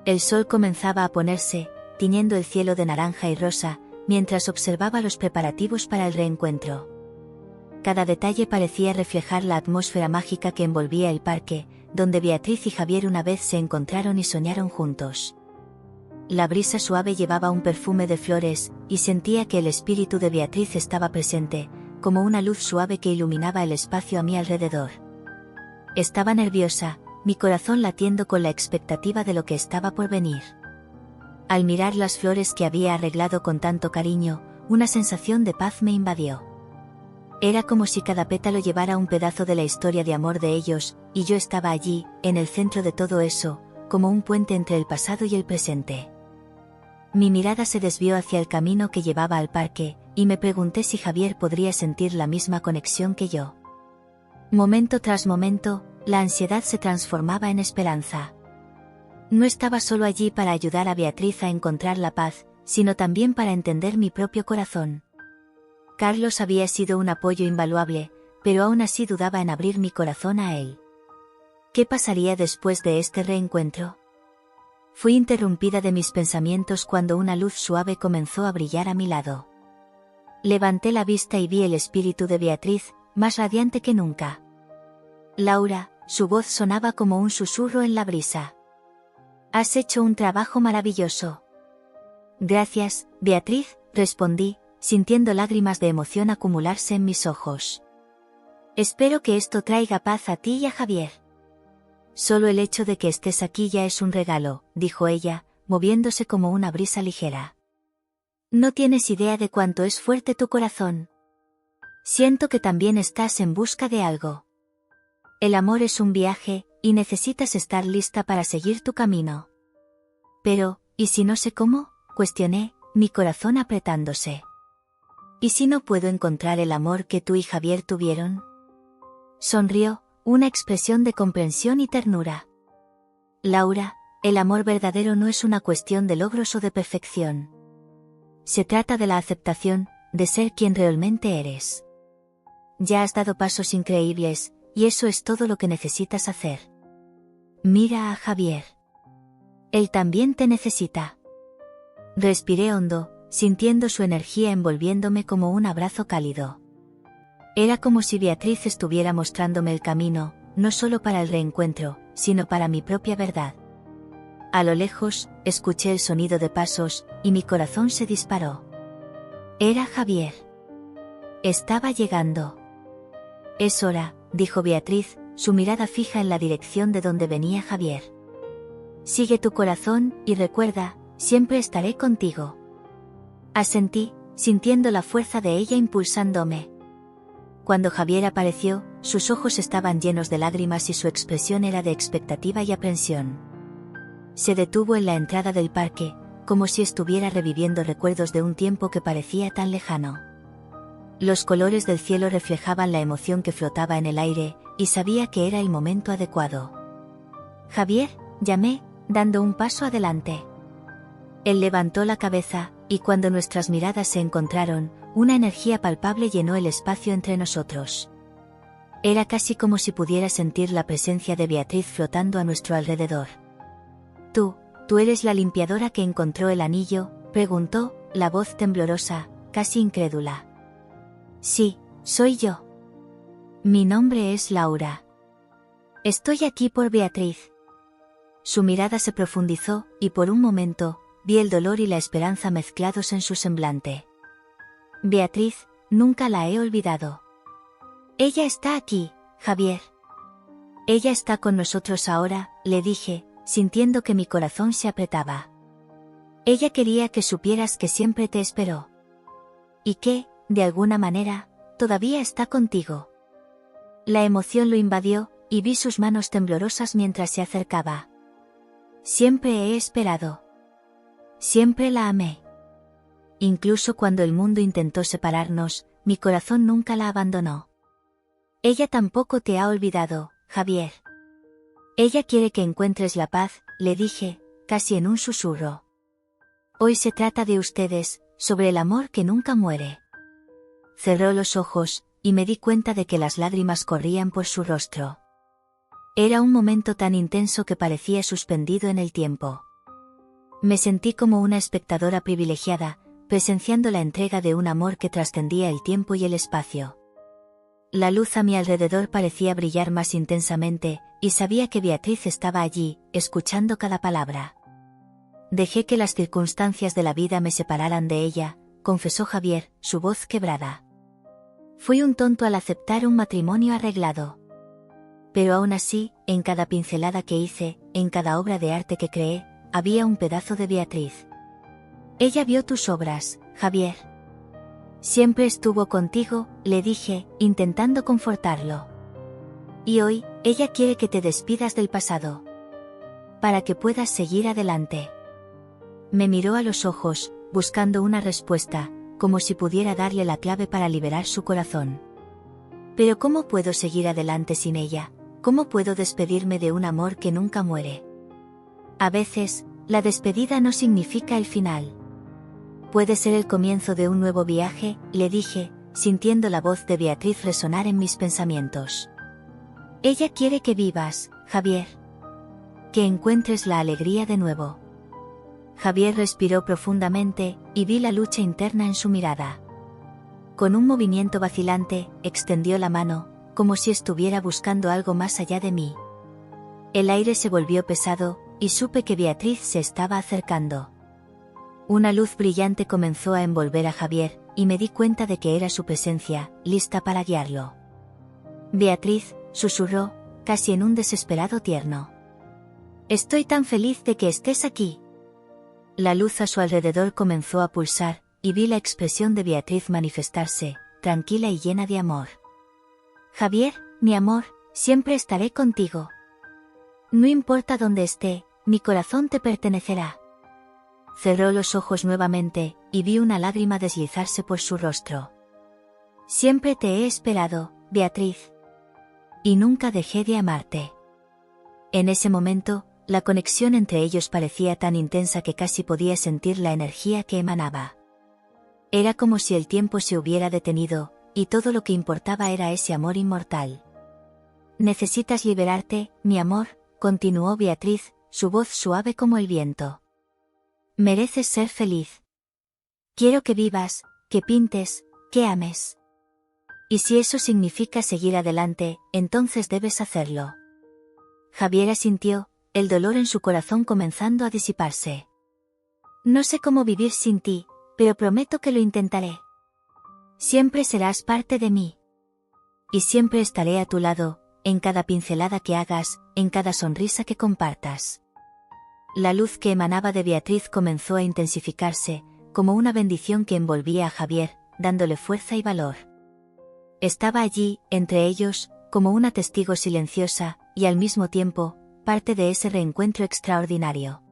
El sol comenzaba a ponerse, tiñendo el cielo de naranja y rosa, mientras observaba los preparativos para el reencuentro. Cada detalle parecía reflejar la atmósfera mágica que envolvía el parque, donde Beatriz y Javier una vez se encontraron y soñaron juntos. La brisa suave llevaba un perfume de flores, y sentía que el espíritu de Beatriz estaba presente, como una luz suave que iluminaba el espacio a mi alrededor. Estaba nerviosa, mi corazón latiendo con la expectativa de lo que estaba por venir. Al mirar las flores que había arreglado con tanto cariño, una sensación de paz me invadió. Era como si cada pétalo llevara un pedazo de la historia de amor de ellos, y yo estaba allí, en el centro de todo eso, como un puente entre el pasado y el presente. Mi mirada se desvió hacia el camino que llevaba al parque, y me pregunté si Javier podría sentir la misma conexión que yo. Momento tras momento, la ansiedad se transformaba en esperanza. No estaba solo allí para ayudar a Beatriz a encontrar la paz, sino también para entender mi propio corazón. Carlos había sido un apoyo invaluable, pero aún así dudaba en abrir mi corazón a él. ¿Qué pasaría después de este reencuentro? Fui interrumpida de mis pensamientos cuando una luz suave comenzó a brillar a mi lado. Levanté la vista y vi el espíritu de Beatriz, más radiante que nunca. Laura, su voz sonaba como un susurro en la brisa. Has hecho un trabajo maravilloso. Gracias, Beatriz, respondí, sintiendo lágrimas de emoción acumularse en mis ojos. Espero que esto traiga paz a ti y a Javier. Solo el hecho de que estés aquí ya es un regalo, dijo ella, moviéndose como una brisa ligera. No tienes idea de cuánto es fuerte tu corazón. Siento que también estás en busca de algo. El amor es un viaje, y necesitas estar lista para seguir tu camino. Pero, ¿y si no sé cómo?, cuestioné, mi corazón apretándose. ¿Y si no puedo encontrar el amor que tú y Javier tuvieron? Sonrió, una expresión de comprensión y ternura. Laura, el amor verdadero no es una cuestión de logros o de perfección. Se trata de la aceptación, de ser quien realmente eres. Ya has dado pasos increíbles, y eso es todo lo que necesitas hacer. Mira a Javier. Él también te necesita. Respiré hondo, sintiendo su energía envolviéndome como un abrazo cálido. Era como si Beatriz estuviera mostrándome el camino, no solo para el reencuentro, sino para mi propia verdad. A lo lejos, escuché el sonido de pasos, y mi corazón se disparó. Era Javier. Estaba llegando. Es hora, dijo Beatriz, su mirada fija en la dirección de donde venía Javier. Sigue tu corazón, y recuerda, siempre estaré contigo. Asentí, sintiendo la fuerza de ella impulsándome. Cuando Javier apareció, sus ojos estaban llenos de lágrimas y su expresión era de expectativa y aprensión. Se detuvo en la entrada del parque, como si estuviera reviviendo recuerdos de un tiempo que parecía tan lejano. Los colores del cielo reflejaban la emoción que flotaba en el aire, y sabía que era el momento adecuado. Javier, llamé, dando un paso adelante. Él levantó la cabeza, y cuando nuestras miradas se encontraron, una energía palpable llenó el espacio entre nosotros. Era casi como si pudiera sentir la presencia de Beatriz flotando a nuestro alrededor. ¿Tú eres la limpiadora que encontró el anillo?, preguntó, la voz temblorosa, casi incrédula. Sí, soy yo. Mi nombre es Laura. Estoy aquí por Beatriz. Su mirada se profundizó, y por un momento, vi el dolor y la esperanza mezclados en su semblante. Beatriz, nunca la he olvidado. Ella está aquí, Javier. Ella está con nosotros ahora, le dije, sintiendo que mi corazón se apretaba. Ella quería que supieras que siempre te esperó. Y que, de alguna manera, todavía está contigo. La emoción lo invadió, y vi sus manos temblorosas mientras se acercaba. Siempre he esperado. Siempre la amé. Incluso cuando el mundo intentó separarnos, mi corazón nunca la abandonó. Ella tampoco te ha olvidado, Javier. Ella quiere que encuentres la paz, le dije, casi en un susurro. Hoy se trata de ustedes, sobre el amor que nunca muere. Cerró los ojos, y me di cuenta de que las lágrimas corrían por su rostro. Era un momento tan intenso que parecía suspendido en el tiempo. Me sentí como una espectadora privilegiada, presenciando la entrega de un amor que trascendía el tiempo y el espacio. La luz a mi alrededor parecía brillar más intensamente, y sabía que Beatriz estaba allí, escuchando cada palabra. Dejé que las circunstancias de la vida me separaran de ella, confesó Javier, su voz quebrada. Fui un tonto al aceptar un matrimonio arreglado. Pero aún así, en cada pincelada que hice, en cada obra de arte que creé, había un pedazo de Beatriz. Ella vio tus obras, Javier. Siempre estuvo contigo, le dije, intentando confortarlo. Y hoy, ella quiere que te despidas del pasado. Para que puedas seguir adelante. Me miró a los ojos, buscando una respuesta, como si pudiera darle la clave para liberar su corazón. Pero ¿cómo puedo seguir adelante sin ella? ¿Cómo puedo despedirme de un amor que nunca muere? A veces, la despedida no significa el final. Puede ser el comienzo de un nuevo viaje, le dije, sintiendo la voz de Beatriz resonar en mis pensamientos. Ella quiere que vivas, Javier. Que encuentres la alegría de nuevo. Javier respiró profundamente, y vi la lucha interna en su mirada. Con un movimiento vacilante, extendió la mano, como si estuviera buscando algo más allá de mí. El aire se volvió pesado, y supe que Beatriz se estaba acercando. Una luz brillante comenzó a envolver a Javier, y me di cuenta de que era su presencia, lista para guiarlo. Beatriz, susurró, casi en un desesperado tierno. Estoy tan feliz de que estés aquí. La luz a su alrededor comenzó a pulsar, y vi la expresión de Beatriz manifestarse, tranquila y llena de amor. Javier, mi amor, siempre estaré contigo. No importa dónde esté, mi corazón te pertenecerá. cerró los ojos nuevamente, y vi una lágrima deslizarse por su rostro. Siempre te he esperado, Beatriz. Y nunca dejé de amarte. En ese momento, la conexión entre ellos parecía tan intensa que casi podía sentir la energía que emanaba. Era como si el tiempo se hubiera detenido, y todo lo que importaba era ese amor inmortal. Necesitas liberarte, mi amor, continuó Beatriz, su voz suave como el viento. Mereces ser feliz. Quiero que vivas, que pintes, que ames. Y si eso significa seguir adelante, entonces debes hacerlo. Javier asintió, el dolor en su corazón comenzando a disiparse. No sé cómo vivir sin ti, pero prometo que lo intentaré. Siempre serás parte de mí. Y siempre estaré a tu lado, en cada pincelada que hagas, en cada sonrisa que compartas. La luz que emanaba de Beatriz comenzó a intensificarse, como una bendición que envolvía a Javier, dándole fuerza y valor. Estaba allí, entre ellos, como una testigo silenciosa, y al mismo tiempo, parte de ese reencuentro extraordinario.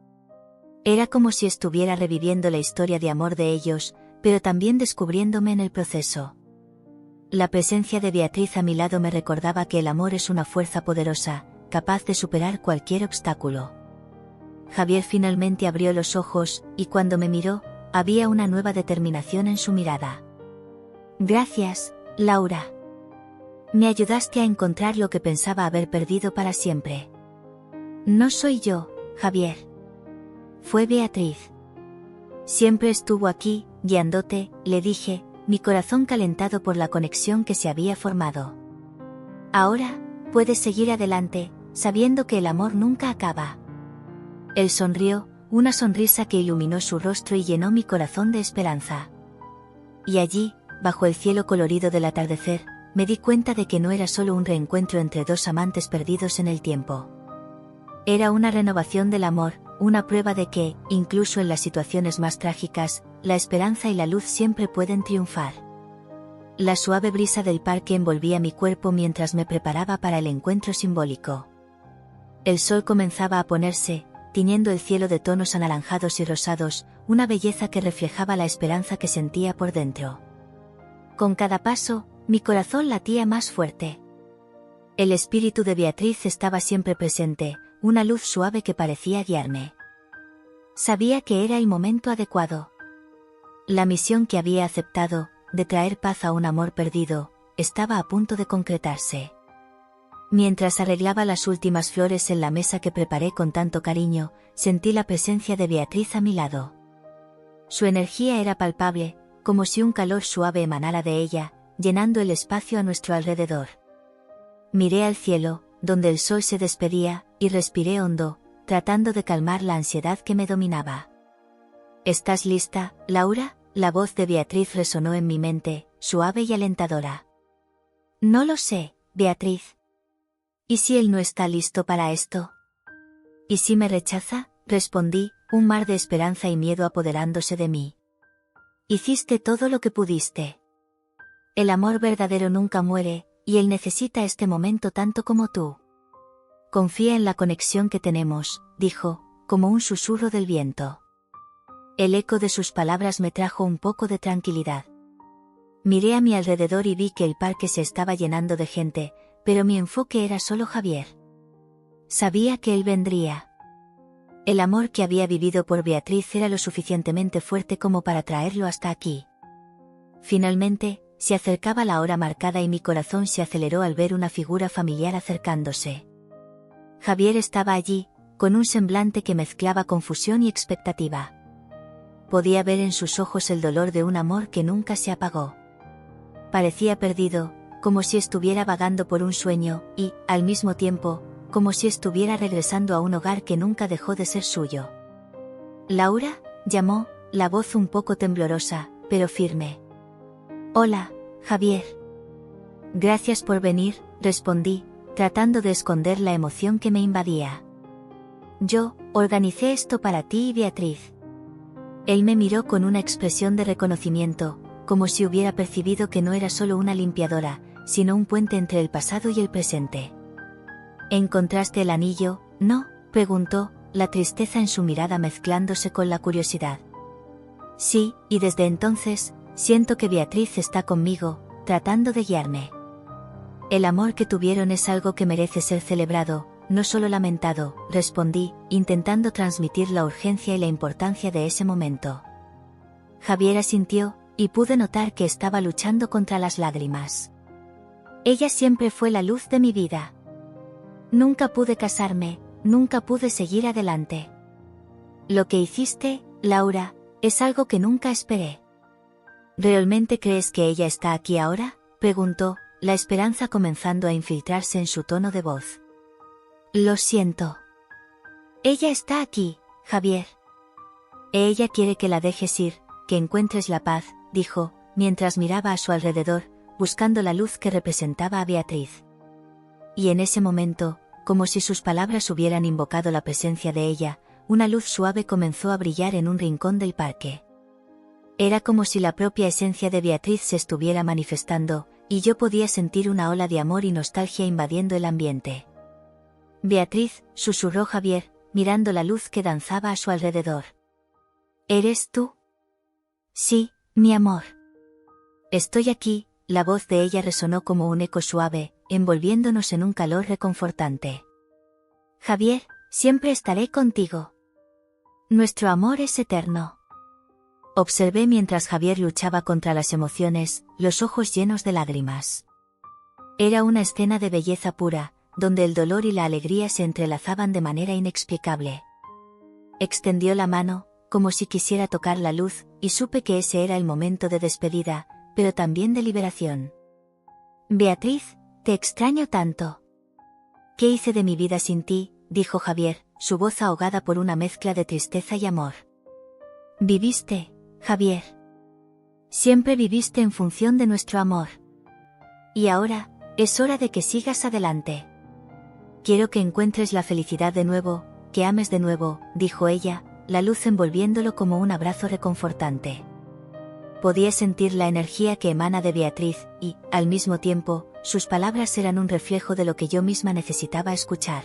Era como si estuviera reviviendo la historia de amor de ellos, pero también descubriéndome en el proceso. La presencia de Beatriz a mi lado me recordaba que el amor es una fuerza poderosa, capaz de superar cualquier obstáculo. Javier finalmente abrió los ojos, y cuando me miró, había una nueva determinación en su mirada. Gracias, Laura. Me ayudaste a encontrar lo que pensaba haber perdido para siempre. No soy yo, Javier. Fue Beatriz. Siempre estuvo aquí, guiándote, le dije, mi corazón calentado por la conexión que se había formado. Ahora, puedes seguir adelante, sabiendo que el amor nunca acaba. Él sonrió, una sonrisa que iluminó su rostro y llenó mi corazón de esperanza. Y allí, bajo el cielo colorido del atardecer, me di cuenta de que no era solo un reencuentro entre dos amantes perdidos en el tiempo. Era una renovación del amor, una prueba de que, incluso en las situaciones más trágicas, la esperanza y la luz siempre pueden triunfar. La suave brisa del parque envolvía mi cuerpo mientras me preparaba para el encuentro simbólico. El sol comenzaba a ponerse, tiñendo el cielo de tonos anaranjados y rosados, una belleza que reflejaba la esperanza que sentía por dentro. Con cada paso, mi corazón latía más fuerte. El espíritu de Beatriz estaba siempre presente, una luz suave que parecía guiarme. Sabía que era el momento adecuado. La misión que había aceptado, de traer paz a un amor perdido, estaba a punto de concretarse. Mientras arreglaba las últimas flores en la mesa que preparé con tanto cariño, sentí la presencia de Beatriz a mi lado. Su energía era palpable, como si un calor suave emanara de ella, llenando el espacio a nuestro alrededor. Miré al cielo, donde el sol se despedía, y respiré hondo, tratando de calmar la ansiedad que me dominaba. ¿Estás lista, Laura? La voz de Beatriz resonó en mi mente, suave y alentadora. No lo sé, Beatriz. ¿Y si él no está listo para esto? ¿Y si me rechaza? Respondí, un mar de esperanza y miedo apoderándose de mí. Hiciste todo lo que pudiste. El amor verdadero nunca muere, y él necesita este momento tanto como tú. Confía en la conexión que tenemos, dijo, como un susurro del viento. El eco de sus palabras me trajo un poco de tranquilidad. Miré a mi alrededor y vi que el parque se estaba llenando de gente, pero mi enfoque era solo Javier. Sabía que él vendría. El amor que había vivido por Beatriz era lo suficientemente fuerte como para traerlo hasta aquí. Finalmente, se acercaba la hora marcada y mi corazón se aceleró al ver una figura familiar acercándose. Javier estaba allí, con un semblante que mezclaba confusión y expectativa. Podía ver en sus ojos el dolor de un amor que nunca se apagó. Parecía perdido, como si estuviera vagando por un sueño, y, al mismo tiempo, como si estuviera regresando a un hogar que nunca dejó de ser suyo. «¿Laura?», llamó, la voz un poco temblorosa, pero firme. «Hola, Javier». «Gracias por venir», respondí, tratando de esconder la emoción que me invadía. «Yo, organicé esto para ti y Beatriz». Él me miró con una expresión de reconocimiento, como si hubiera percibido que no era solo una limpiadora, sino un puente entre el pasado y el presente. «¿Encontraste el anillo, no?», preguntó, la tristeza en su mirada mezclándose con la curiosidad. Sí, y desde entonces, siento que Beatriz está conmigo, tratando de guiarme. El amor que tuvieron es algo que merece ser celebrado, no solo lamentado, respondí, intentando transmitir la urgencia y la importancia de ese momento. Javier asintió, y pude notar que estaba luchando contra las lágrimas. Ella siempre fue la luz de mi vida. Nunca pude casarme, nunca pude seguir adelante. Lo que hiciste, Laura, es algo que nunca esperé. ¿Realmente crees que ella está aquí ahora?, preguntó, la esperanza comenzando a infiltrarse en su tono de voz. Lo siento. Ella está aquí, Javier. Ella quiere que la dejes ir, que encuentres la paz, dijo, mientras miraba a su alrededor, buscando la luz que representaba a Beatriz. Y en ese momento, como si sus palabras hubieran invocado la presencia de ella, una luz suave comenzó a brillar en un rincón del parque. Era como si la propia esencia de Beatriz se estuviera manifestando, y yo podía sentir una ola de amor y nostalgia invadiendo el ambiente. Beatriz, susurró Javier, mirando la luz que danzaba a su alrededor. ¿Eres tú? Sí, mi amor. Estoy aquí, la voz de ella resonó como un eco suave, envolviéndonos en un calor reconfortante. Javier, siempre estaré contigo. Nuestro amor es eterno. Observé mientras Javier luchaba contra las emociones, los ojos llenos de lágrimas. Era una escena de belleza pura, donde el dolor y la alegría se entrelazaban de manera inexplicable. Extendió la mano, como si quisiera tocar la luz, y supe que ese era el momento de despedida, pero también de liberación. Beatriz, te extraño tanto. ¿Qué hice de mi vida sin ti?, dijo Javier, su voz ahogada por una mezcla de tristeza y amor. Viviste, Javier. Siempre viviste en función de nuestro amor. Y ahora, es hora de que sigas adelante. Quiero que encuentres la felicidad de nuevo, que ames de nuevo, dijo ella, la luz envolviéndolo como un abrazo reconfortante. Podía sentir la energía que emana de Beatriz, y, al mismo tiempo, sus palabras eran un reflejo de lo que yo misma necesitaba escuchar.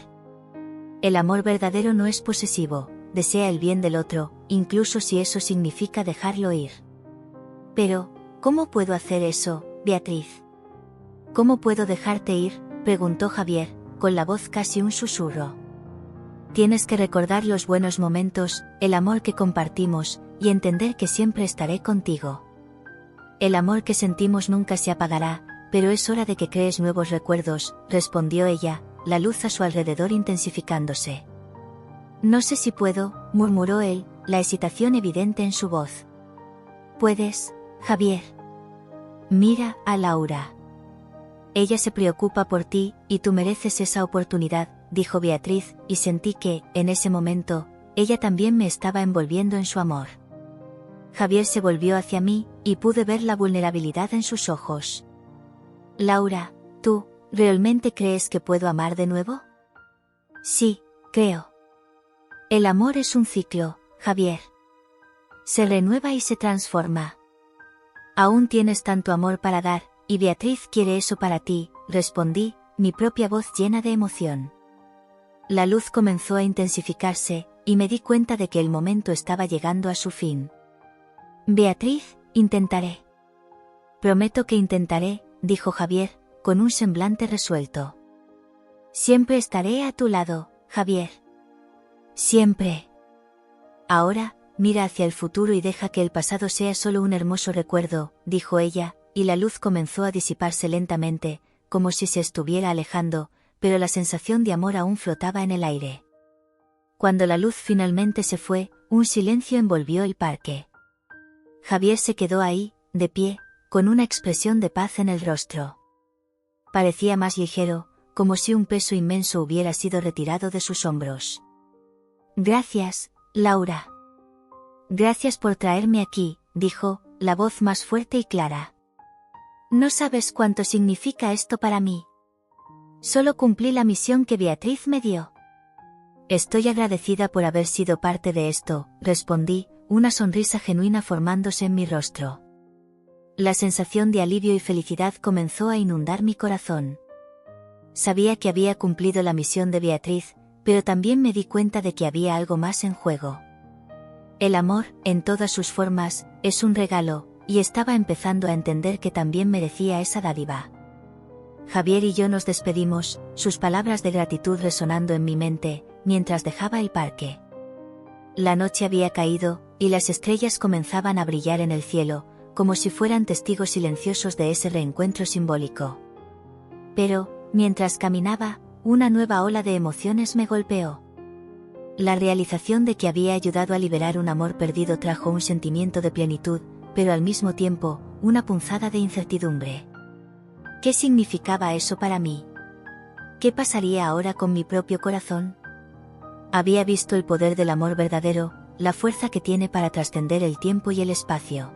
El amor verdadero no es posesivo, desea el bien del otro, incluso si eso significa dejarlo ir. Pero, ¿cómo puedo hacer eso, Beatriz? ¿Cómo puedo dejarte ir?, preguntó Javier, con la voz casi un susurro. Tienes que recordar los buenos momentos, el amor que compartimos, y entender que siempre estaré contigo. El amor que sentimos nunca se apagará, pero es hora de que crees nuevos recuerdos, respondió ella, la luz a su alrededor intensificándose. No sé si puedo, murmuró él, la hesitación evidente en su voz. Puedes, Javier. Mira a Laura. Ella se preocupa por ti, y tú mereces esa oportunidad, dijo Beatriz, y sentí que, en ese momento, ella también me estaba envolviendo en su amor. Javier se volvió hacia mí, y pude ver la vulnerabilidad en sus ojos. Laura, ¿tú, realmente crees que puedo amar de nuevo? Sí, creo. El amor es un ciclo, Javier. Se renueva y se transforma. Aún tienes tanto amor para dar, y Beatriz quiere eso para ti, respondí, mi propia voz llena de emoción. La luz comenzó a intensificarse, y me di cuenta de que el momento estaba llegando a su fin. Beatriz, intentaré. Prometo que intentaré, dijo Javier, con un semblante resuelto. Siempre estaré a tu lado, Javier. Siempre. Ahora, mira hacia el futuro y deja que el pasado sea solo un hermoso recuerdo, dijo ella, y la luz comenzó a disiparse lentamente, como si se estuviera alejando, pero la sensación de amor aún flotaba en el aire. Cuando la luz finalmente se fue, un silencio envolvió el parque. Javier se quedó ahí, de pie, con una expresión de paz en el rostro. Parecía más ligero, como si un peso inmenso hubiera sido retirado de sus hombros. Gracias, Laura. Gracias por traerme aquí, dijo, la voz más fuerte y clara. No sabes cuánto significa esto para mí. Solo cumplí la misión que Beatriz me dio. Estoy agradecida por haber sido parte de esto, respondí, una sonrisa genuina formándose en mi rostro. La sensación de alivio y felicidad comenzó a inundar mi corazón. Sabía que había cumplido la misión de Beatriz, pero también me di cuenta de que había algo más en juego. El amor, en todas sus formas, es un regalo, y estaba empezando a entender que también merecía esa dádiva. Javier y yo nos despedimos, sus palabras de gratitud resonando en mi mente, mientras dejaba el parque. La noche había caído, y las estrellas comenzaban a brillar en el cielo, como si fueran testigos silenciosos de ese reencuentro simbólico. Pero, mientras caminaba, una nueva ola de emociones me golpeó. La realización de que había ayudado a liberar un amor perdido trajo un sentimiento de plenitud, pero al mismo tiempo, una punzada de incertidumbre. ¿Qué significaba eso para mí? ¿Qué pasaría ahora con mi propio corazón? Había visto el poder del amor verdadero, la fuerza que tiene para trascender el tiempo y el espacio.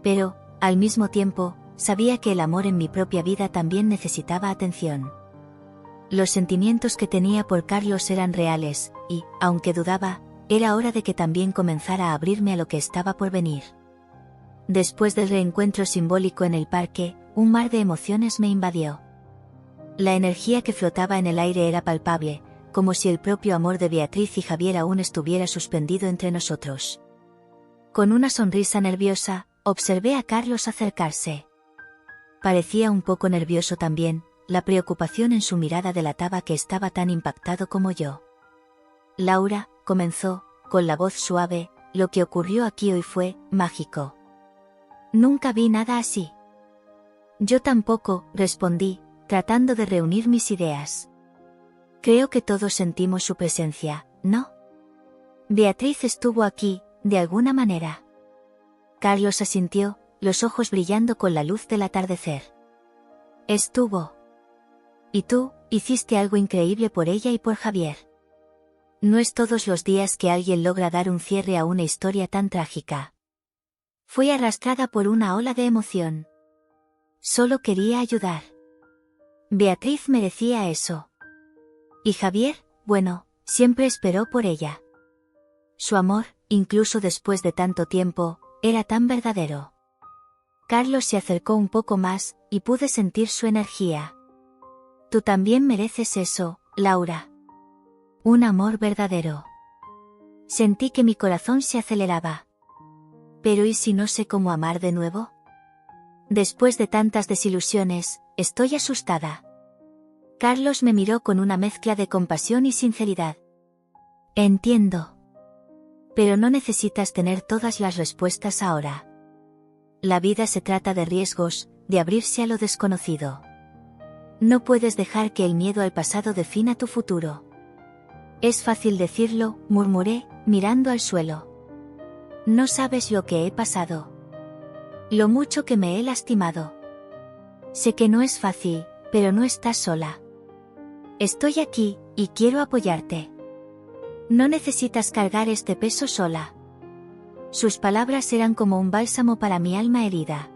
Pero, al mismo tiempo, sabía que el amor en mi propia vida también necesitaba atención. Los sentimientos que tenía por Carlos eran reales, y, aunque dudaba, era hora de que también comenzara a abrirme a lo que estaba por venir. Después del reencuentro simbólico en el parque, un mar de emociones me invadió. La energía que flotaba en el aire era palpable, como si el propio amor de Beatriz y Javier aún estuviera suspendido entre nosotros. Con una sonrisa nerviosa, observé a Carlos acercarse. Parecía un poco nervioso también, la preocupación en su mirada delataba que estaba tan impactado como yo. Laura, comenzó, con la voz suave, lo que ocurrió aquí hoy fue mágico. Nunca vi nada así. Yo tampoco, respondí, tratando de reunir mis ideas. Creo que todos sentimos su presencia, ¿no? Beatriz estuvo aquí, de alguna manera. Carlos asintió, los ojos brillando con la luz del atardecer. Estuvo. Y tú, hiciste algo increíble por ella y por Javier. No es todos los días que alguien logra dar un cierre a una historia tan trágica. Fui arrastrada por una ola de emoción. Solo quería ayudar. Beatriz merecía eso. Y Javier, bueno, siempre esperó por ella. Su amor, incluso después de tanto tiempo, era tan verdadero. Carlos se acercó un poco más, y pude sentir su energía. Tú también mereces eso, Laura. Un amor verdadero. Sentí que mi corazón se aceleraba. Pero ¿y si no sé cómo amar de nuevo? Después de tantas desilusiones, estoy asustada. Carlos me miró con una mezcla de compasión y sinceridad. Entiendo. Pero no necesitas tener todas las respuestas ahora. La vida se trata de riesgos, de abrirse a lo desconocido. No puedes dejar que el miedo al pasado defina tu futuro. Es fácil decirlo, murmuré, mirando al suelo. No sabes lo que he pasado. Lo mucho que me he lastimado. Sé que no es fácil, pero no estás sola. Estoy aquí, y quiero apoyarte. No necesitas cargar este peso sola. Sus palabras eran como un bálsamo para mi alma herida.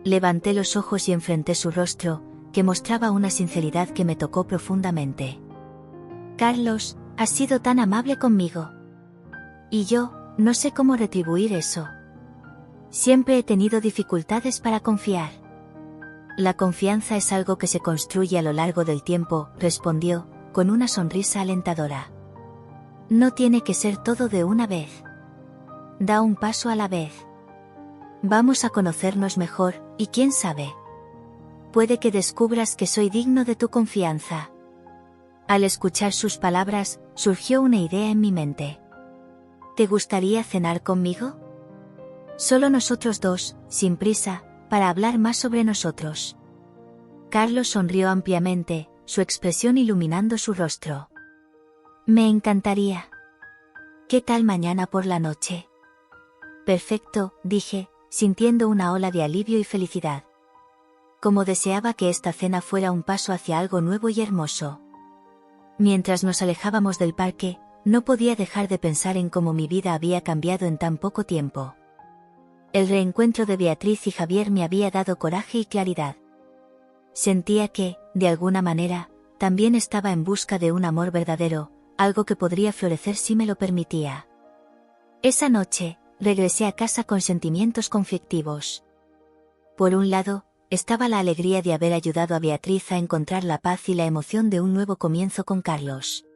Levanté los ojos y enfrenté su rostro, que mostraba una sinceridad que me tocó profundamente. Carlos, has sido tan amable conmigo. Y yo, no sé cómo retribuir eso. Siempre he tenido dificultades para confiar. La confianza es algo que se construye a lo largo del tiempo, respondió, con una sonrisa alentadora. No tiene que ser todo de una vez. Da un paso a la vez. Vamos a conocernos mejor, y quién sabe. Puede que descubras que soy digno de tu confianza. Al escuchar sus palabras, surgió una idea en mi mente. ¿Te gustaría cenar conmigo? Solo nosotros dos, sin prisa, para hablar más sobre nosotros. Carlos sonrió ampliamente, su expresión iluminando su rostro. Me encantaría. ¿Qué tal mañana por la noche? Perfecto, dije, sintiendo una ola de alivio y felicidad. Como deseaba que esta cena fuera un paso hacia algo nuevo y hermoso. Mientras nos alejábamos del parque, no podía dejar de pensar en cómo mi vida había cambiado en tan poco tiempo. El reencuentro de Beatriz y Javier me había dado coraje y claridad. Sentía que, de alguna manera, también estaba en busca de un amor verdadero, algo que podría florecer si me lo permitía. Esa noche, regresé a casa con sentimientos conflictivos. Por un lado, estaba la alegría de haber ayudado a Beatriz a encontrar la paz y la emoción de un nuevo comienzo con Carlos.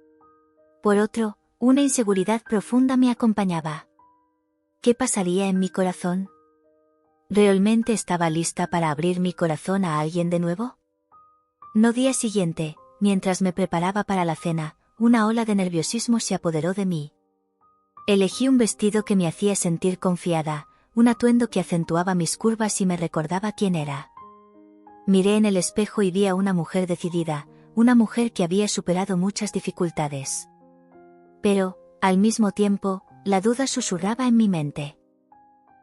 Por otro, una inseguridad profunda me acompañaba. ¿Qué pasaría en mi corazón? ¿Realmente estaba lista para abrir mi corazón a alguien de nuevo? No. Día siguiente, mientras me preparaba para la cena, una ola de nerviosismo se apoderó de mí. Elegí un vestido que me hacía sentir confiada, un atuendo que acentuaba mis curvas y me recordaba quién era. Miré en el espejo y vi a una mujer decidida, una mujer que había superado muchas dificultades. Pero, al mismo tiempo, la duda susurraba en mi mente.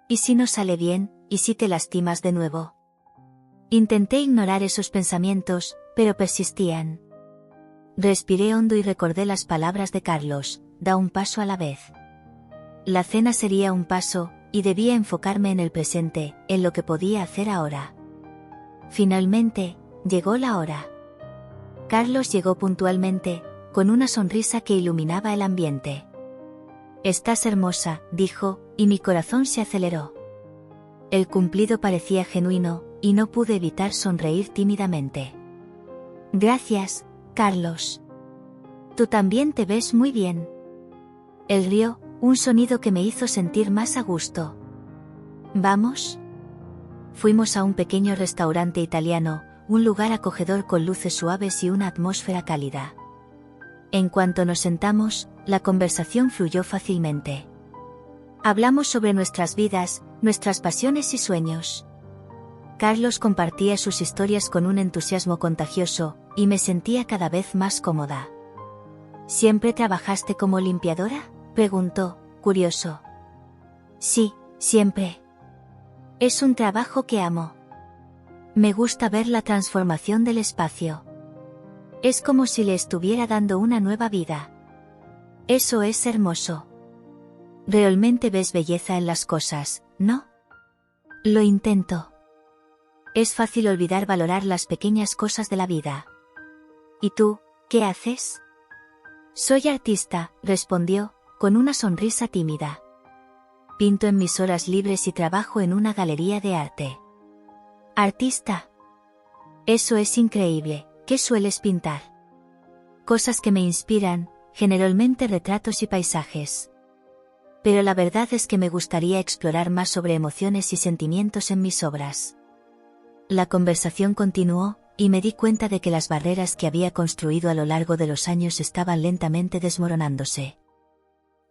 ¿Y si no sale bien? ¿Y si te lastimas de nuevo? Intenté ignorar esos pensamientos, pero persistían. Respiré hondo y recordé las palabras de Carlos: da un paso a la vez. La cena sería un paso, y debía enfocarme en el presente, en lo que podía hacer ahora. Finalmente, llegó la hora. Carlos llegó puntualmente, con una sonrisa que iluminaba el ambiente. «Estás hermosa», dijo, y mi corazón se aceleró. El cumplido parecía genuino, y no pude evitar sonreír tímidamente. «Gracias, Carlos. Tú también te ves muy bien». Él rió, un sonido que me hizo sentir más a gusto. «¿Vamos?» Fuimos a un pequeño restaurante italiano, un lugar acogedor con luces suaves y una atmósfera cálida. En cuanto nos sentamos, la conversación fluyó fácilmente. Hablamos sobre nuestras vidas, nuestras pasiones y sueños. Carlos compartía sus historias con un entusiasmo contagioso, y me sentía cada vez más cómoda. ¿Siempre trabajaste como limpiadora?, preguntó, curioso. Sí, siempre. Es un trabajo que amo. Me gusta ver la transformación del espacio. Es como si le estuviera dando una nueva vida. Eso es hermoso. Realmente ves belleza en las cosas, ¿no? Lo intento. Es fácil olvidar valorar las pequeñas cosas de la vida. ¿Y tú, qué haces? Soy artista, respondió, con una sonrisa tímida. Pinto en mis horas libres y trabajo en una galería de arte. ¿Artista? Eso es increíble. ¿Qué sueles pintar? Cosas que me inspiran, generalmente retratos y paisajes. Pero la verdad es que me gustaría explorar más sobre emociones y sentimientos en mis obras. La conversación continuó, y me di cuenta de que las barreras que había construido a lo largo de los años estaban lentamente desmoronándose.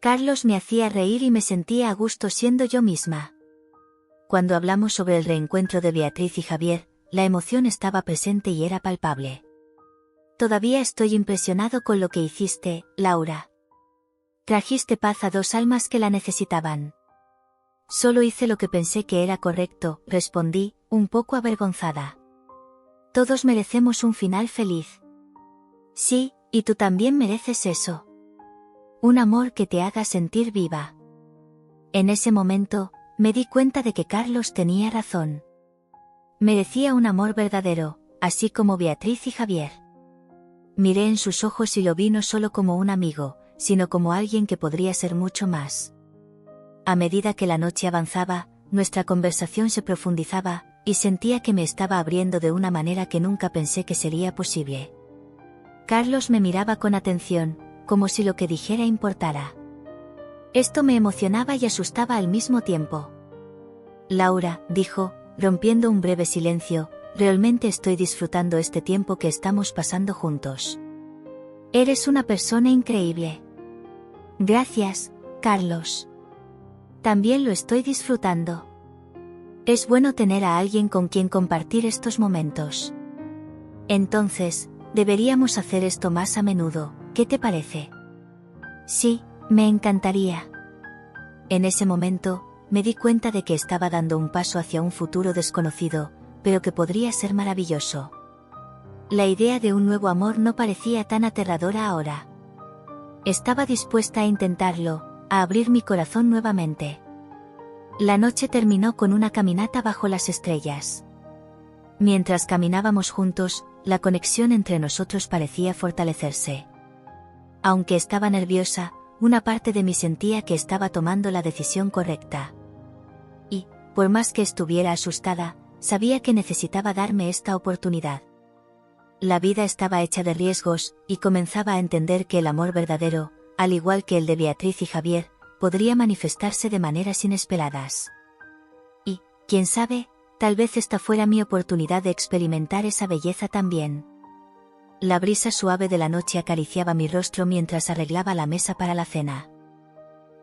Carlos me hacía reír y me sentía a gusto siendo yo misma. Cuando hablamos sobre el reencuentro de Beatriz y Javier, la emoción estaba presente y era palpable. Todavía estoy impresionado con lo que hiciste, Laura. Trajiste paz a dos almas que la necesitaban. Solo hice lo que pensé que era correcto, respondí, un poco avergonzada. Todos merecemos un final feliz. Sí, y tú también mereces eso. Un amor que te haga sentir viva. En ese momento, me di cuenta de que Carlos tenía razón. Merecía un amor verdadero, así como Beatriz y Javier. Miré en sus ojos y lo vi no solo como un amigo, sino como alguien que podría ser mucho más. A medida que la noche avanzaba, nuestra conversación se profundizaba, y sentía que me estaba abriendo de una manera que nunca pensé que sería posible. Carlos me miraba con atención, como si lo que dijera importara. Esto me emocionaba y asustaba al mismo tiempo. Laura, dijo, rompiendo un breve silencio, realmente estoy disfrutando este tiempo que estamos pasando juntos. Eres una persona increíble. Gracias, Carlos. También lo estoy disfrutando. Es bueno tener a alguien con quien compartir estos momentos. Entonces, deberíamos hacer esto más a menudo, ¿qué te parece? Sí, me encantaría. En ese momento, me di cuenta de que estaba dando un paso hacia un futuro desconocido, pero que podría ser maravilloso. La idea de un nuevo amor no parecía tan aterradora ahora. Estaba dispuesta a intentarlo, a abrir mi corazón nuevamente. La noche terminó con una caminata bajo las estrellas. Mientras caminábamos juntos, la conexión entre nosotros parecía fortalecerse. Aunque estaba nerviosa, una parte de mí sentía que estaba tomando la decisión correcta. Y, por más que estuviera asustada, sabía que necesitaba darme esta oportunidad. La vida estaba hecha de riesgos, y comenzaba a entender que el amor verdadero, al igual que el de Beatriz y Javier, podría manifestarse de maneras inesperadas. Y, quién sabe, tal vez esta fuera mi oportunidad de experimentar esa belleza también. La brisa suave de la noche acariciaba mi rostro mientras arreglaba la mesa para la cena.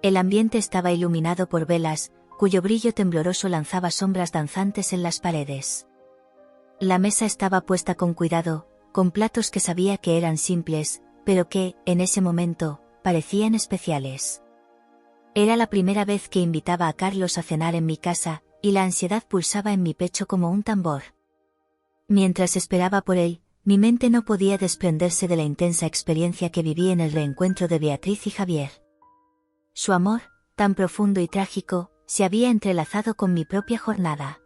El ambiente estaba iluminado por velas, cuyo brillo tembloroso lanzaba sombras danzantes en las paredes. La mesa estaba puesta con cuidado, con platos que sabía que eran simples, pero que, en ese momento, parecían especiales. Era la primera vez que invitaba a Carlos a cenar en mi casa, y la ansiedad pulsaba en mi pecho como un tambor. Mientras esperaba por él, mi mente no podía desprenderse de la intensa experiencia que viví en el reencuentro de Beatriz y Javier. Su amor, tan profundo y trágico, se había entrelazado con mi propia jornada.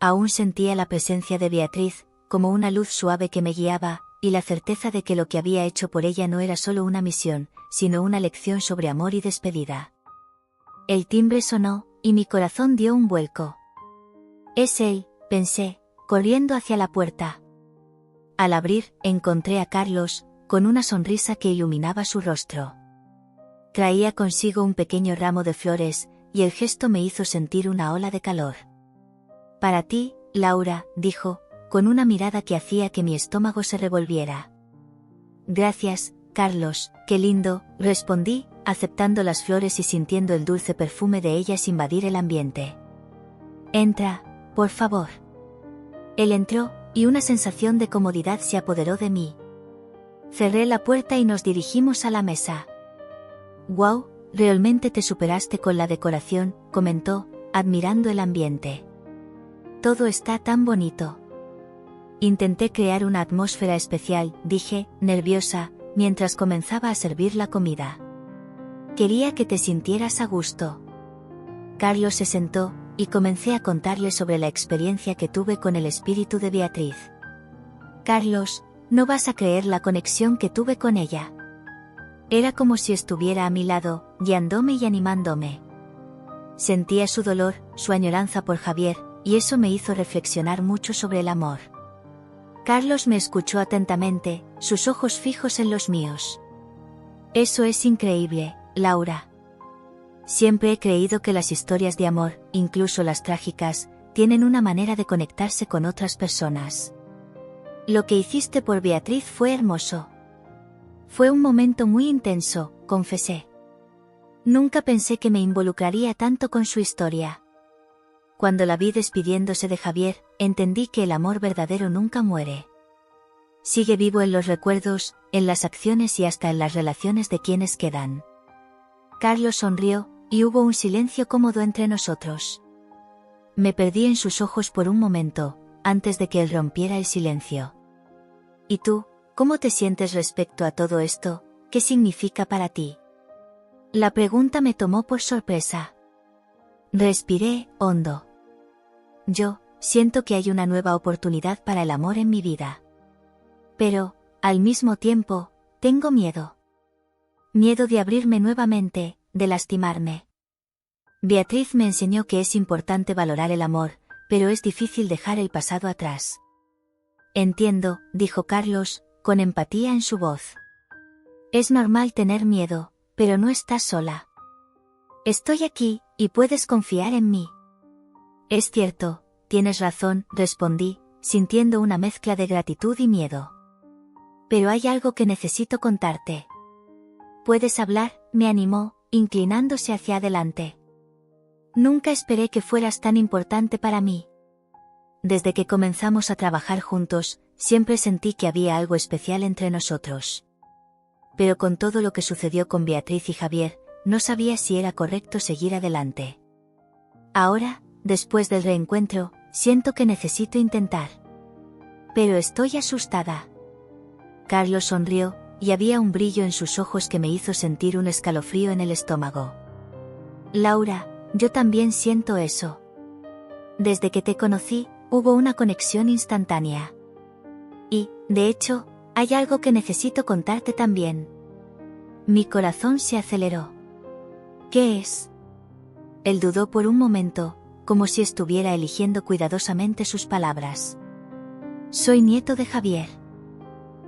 Aún sentía la presencia de Beatriz, como una luz suave que me guiaba, y la certeza de que lo que había hecho por ella no era solo una misión, sino una lección sobre amor y despedida. El timbre sonó, y mi corazón dio un vuelco. Es él, pensé, corriendo hacia la puerta. Al abrir, encontré a Carlos, con una sonrisa que iluminaba su rostro. Traía consigo un pequeño ramo de flores, y el gesto me hizo sentir una ola de calor. Para ti, Laura, dijo, con una mirada que hacía que mi estómago se revolviera. Gracias, Carlos, qué lindo, respondí, aceptando las flores y sintiendo el dulce perfume de ellas invadir el ambiente. Entra, por favor. Él entró, y una sensación de comodidad se apoderó de mí. Cerré la puerta y nos dirigimos a la mesa. «Guau, realmente te superaste con la decoración», comentó, admirando el ambiente. «Todo está tan bonito». Intenté crear una atmósfera especial, dije, nerviosa, mientras comenzaba a servir la comida. Quería que te sintieras a gusto. Carlos se sentó, y comencé a contarle sobre la experiencia que tuve con el espíritu de Beatriz. Carlos, no vas a creer la conexión que tuve con ella. Era como si estuviera a mi lado, guiándome y animándome. Sentía su dolor, su añoranza por Javier, y eso me hizo reflexionar mucho sobre el amor. Carlos me escuchó atentamente, sus ojos fijos en los míos. Eso es increíble, Laura. Siempre he creído que las historias de amor, incluso las trágicas, tienen una manera de conectarse con otras personas. Lo que hiciste por Beatriz fue hermoso. Fue un momento muy intenso, confesé. Nunca pensé que me involucraría tanto con su historia. Cuando la vi despidiéndose de Javier, entendí que el amor verdadero nunca muere. Sigue vivo en los recuerdos, en las acciones y hasta en las relaciones de quienes quedan. Carlos sonrió, y hubo un silencio cómodo entre nosotros. Me perdí en sus ojos por un momento, antes de que él rompiera el silencio. ¿Y tú, cómo te sientes respecto a todo esto? ¿Qué significa para ti? La pregunta me tomó por sorpresa. Respiré hondo. Yo, siento que hay una nueva oportunidad para el amor en mi vida. Pero, al mismo tiempo, tengo miedo. Miedo de abrirme nuevamente, de lastimarme. Beatriz me enseñó que es importante valorar el amor, pero es difícil dejar el pasado atrás. Entiendo, dijo Carlos, con empatía en su voz. Es normal tener miedo, pero no estás sola. Estoy aquí, y puedes confiar en mí. Es cierto, tienes razón, respondí, sintiendo una mezcla de gratitud y miedo. Pero hay algo que necesito contarte. ¿Puedes hablar?, me animó, inclinándose hacia adelante. Nunca esperé que fueras tan importante para mí. Desde que comenzamos a trabajar juntos, siempre sentí que había algo especial entre nosotros. Pero con todo lo que sucedió con Beatriz y Javier, no sabía si era correcto seguir adelante. Ahora, después del reencuentro, siento que necesito intentar. Pero estoy asustada. Carlos sonrió, y había un brillo en sus ojos que me hizo sentir un escalofrío en el estómago. Laura, yo también siento eso. Desde que te conocí, hubo una conexión instantánea. Y, de hecho, hay algo que necesito contarte también. Mi corazón se aceleró. ¿Qué es? Él dudó por un momento, como si estuviera eligiendo cuidadosamente sus palabras. Soy nieto de Javier.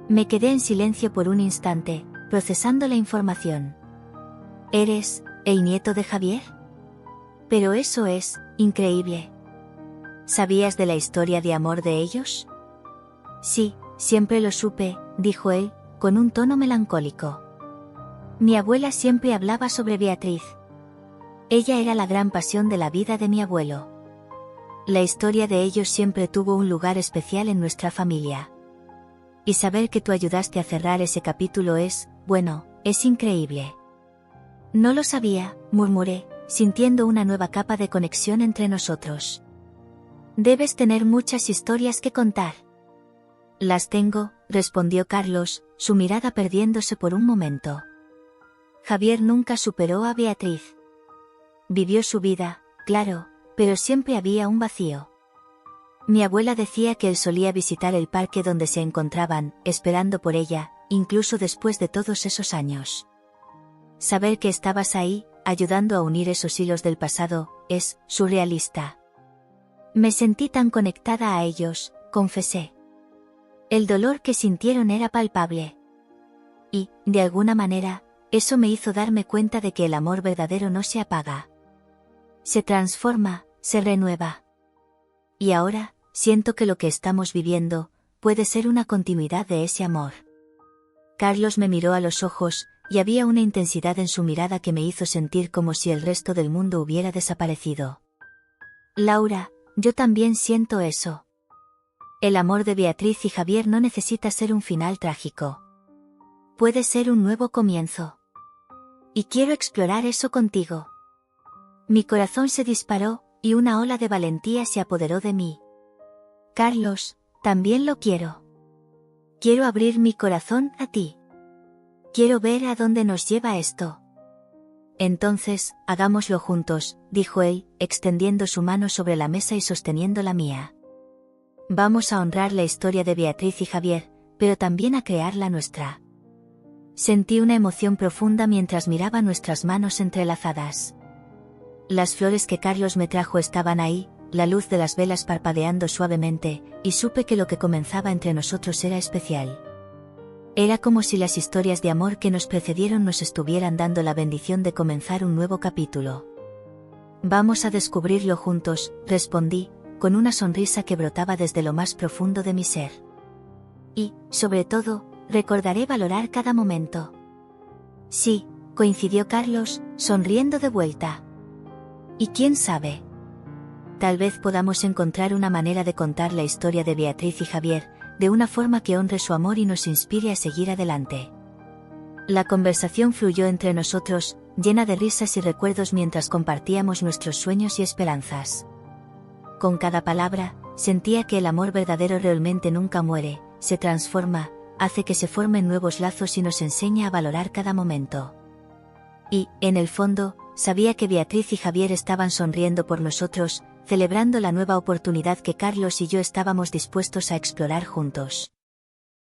Me quedé en silencio por un instante, procesando la información. ¿Eres el nieto de Javier? Pero eso es increíble. ¿Sabías de la historia de amor de ellos? Sí, siempre lo supe, dijo él, con un tono melancólico. Mi abuela siempre hablaba sobre Beatriz. Ella era la gran pasión de la vida de mi abuelo. La historia de ellos siempre tuvo un lugar especial en nuestra familia. Y saber que tú ayudaste a cerrar ese capítulo es, bueno, es increíble. No lo sabía, murmuré, sintiendo una nueva capa de conexión entre nosotros. Debes tener muchas historias que contar. Las tengo, respondió Carlos, su mirada perdiéndose por un momento. Javier nunca superó a Beatriz. Vivió su vida, claro, pero siempre había un vacío. Mi abuela decía que él solía visitar el parque donde se encontraban, esperando por ella, incluso después de todos esos años. Saber que estabas ahí, ayudando a unir esos hilos del pasado, es surrealista. Me sentí tan conectada a ellos, confesé. El dolor que sintieron era palpable. Y, de alguna manera, eso me hizo darme cuenta de que el amor verdadero no se apaga. Se transforma, se renueva. Y ahora, siento que lo que estamos viviendo, puede ser una continuidad de ese amor. Carlos me miró a los ojos, y había una intensidad en su mirada que me hizo sentir como si el resto del mundo hubiera desaparecido. Laura, yo también siento eso. El amor de Beatriz y Javier no necesita ser un final trágico. Puede ser un nuevo comienzo. Y quiero explorar eso contigo. Mi corazón se disparó, y una ola de valentía se apoderó de mí. Carlos, también lo quiero. Quiero abrir mi corazón a ti. Quiero ver a dónde nos lleva esto. Entonces, hagámoslo juntos, dijo él, extendiendo su mano sobre la mesa y sosteniendo la mía. Vamos a honrar la historia de Beatriz y Javier, pero también a crear la nuestra. Sentí una emoción profunda mientras miraba nuestras manos entrelazadas. Las flores que Carlos me trajo estaban ahí, la luz de las velas parpadeando suavemente, y supe que lo que comenzaba entre nosotros era especial. Era como si las historias de amor que nos precedieron nos estuvieran dando la bendición de comenzar un nuevo capítulo. Vamos a descubrirlo juntos, respondí, con una sonrisa que brotaba desde lo más profundo de mi ser. Y, sobre todo, recordaré valorar cada momento. Sí, coincidió Carlos, sonriendo de vuelta. Y quién sabe. Tal vez podamos encontrar una manera de contar la historia de Beatriz y Javier, de una forma que honre su amor y nos inspire a seguir adelante. La conversación fluyó entre nosotros, llena de risas y recuerdos mientras compartíamos nuestros sueños y esperanzas. Con cada palabra, sentía que el amor verdadero realmente nunca muere, se transforma, hace que se formen nuevos lazos y nos enseña a valorar cada momento. Y, en el fondo, sabía que Beatriz y Javier estaban sonriendo por nosotros, celebrando la nueva oportunidad que Carlos y yo estábamos dispuestos a explorar juntos.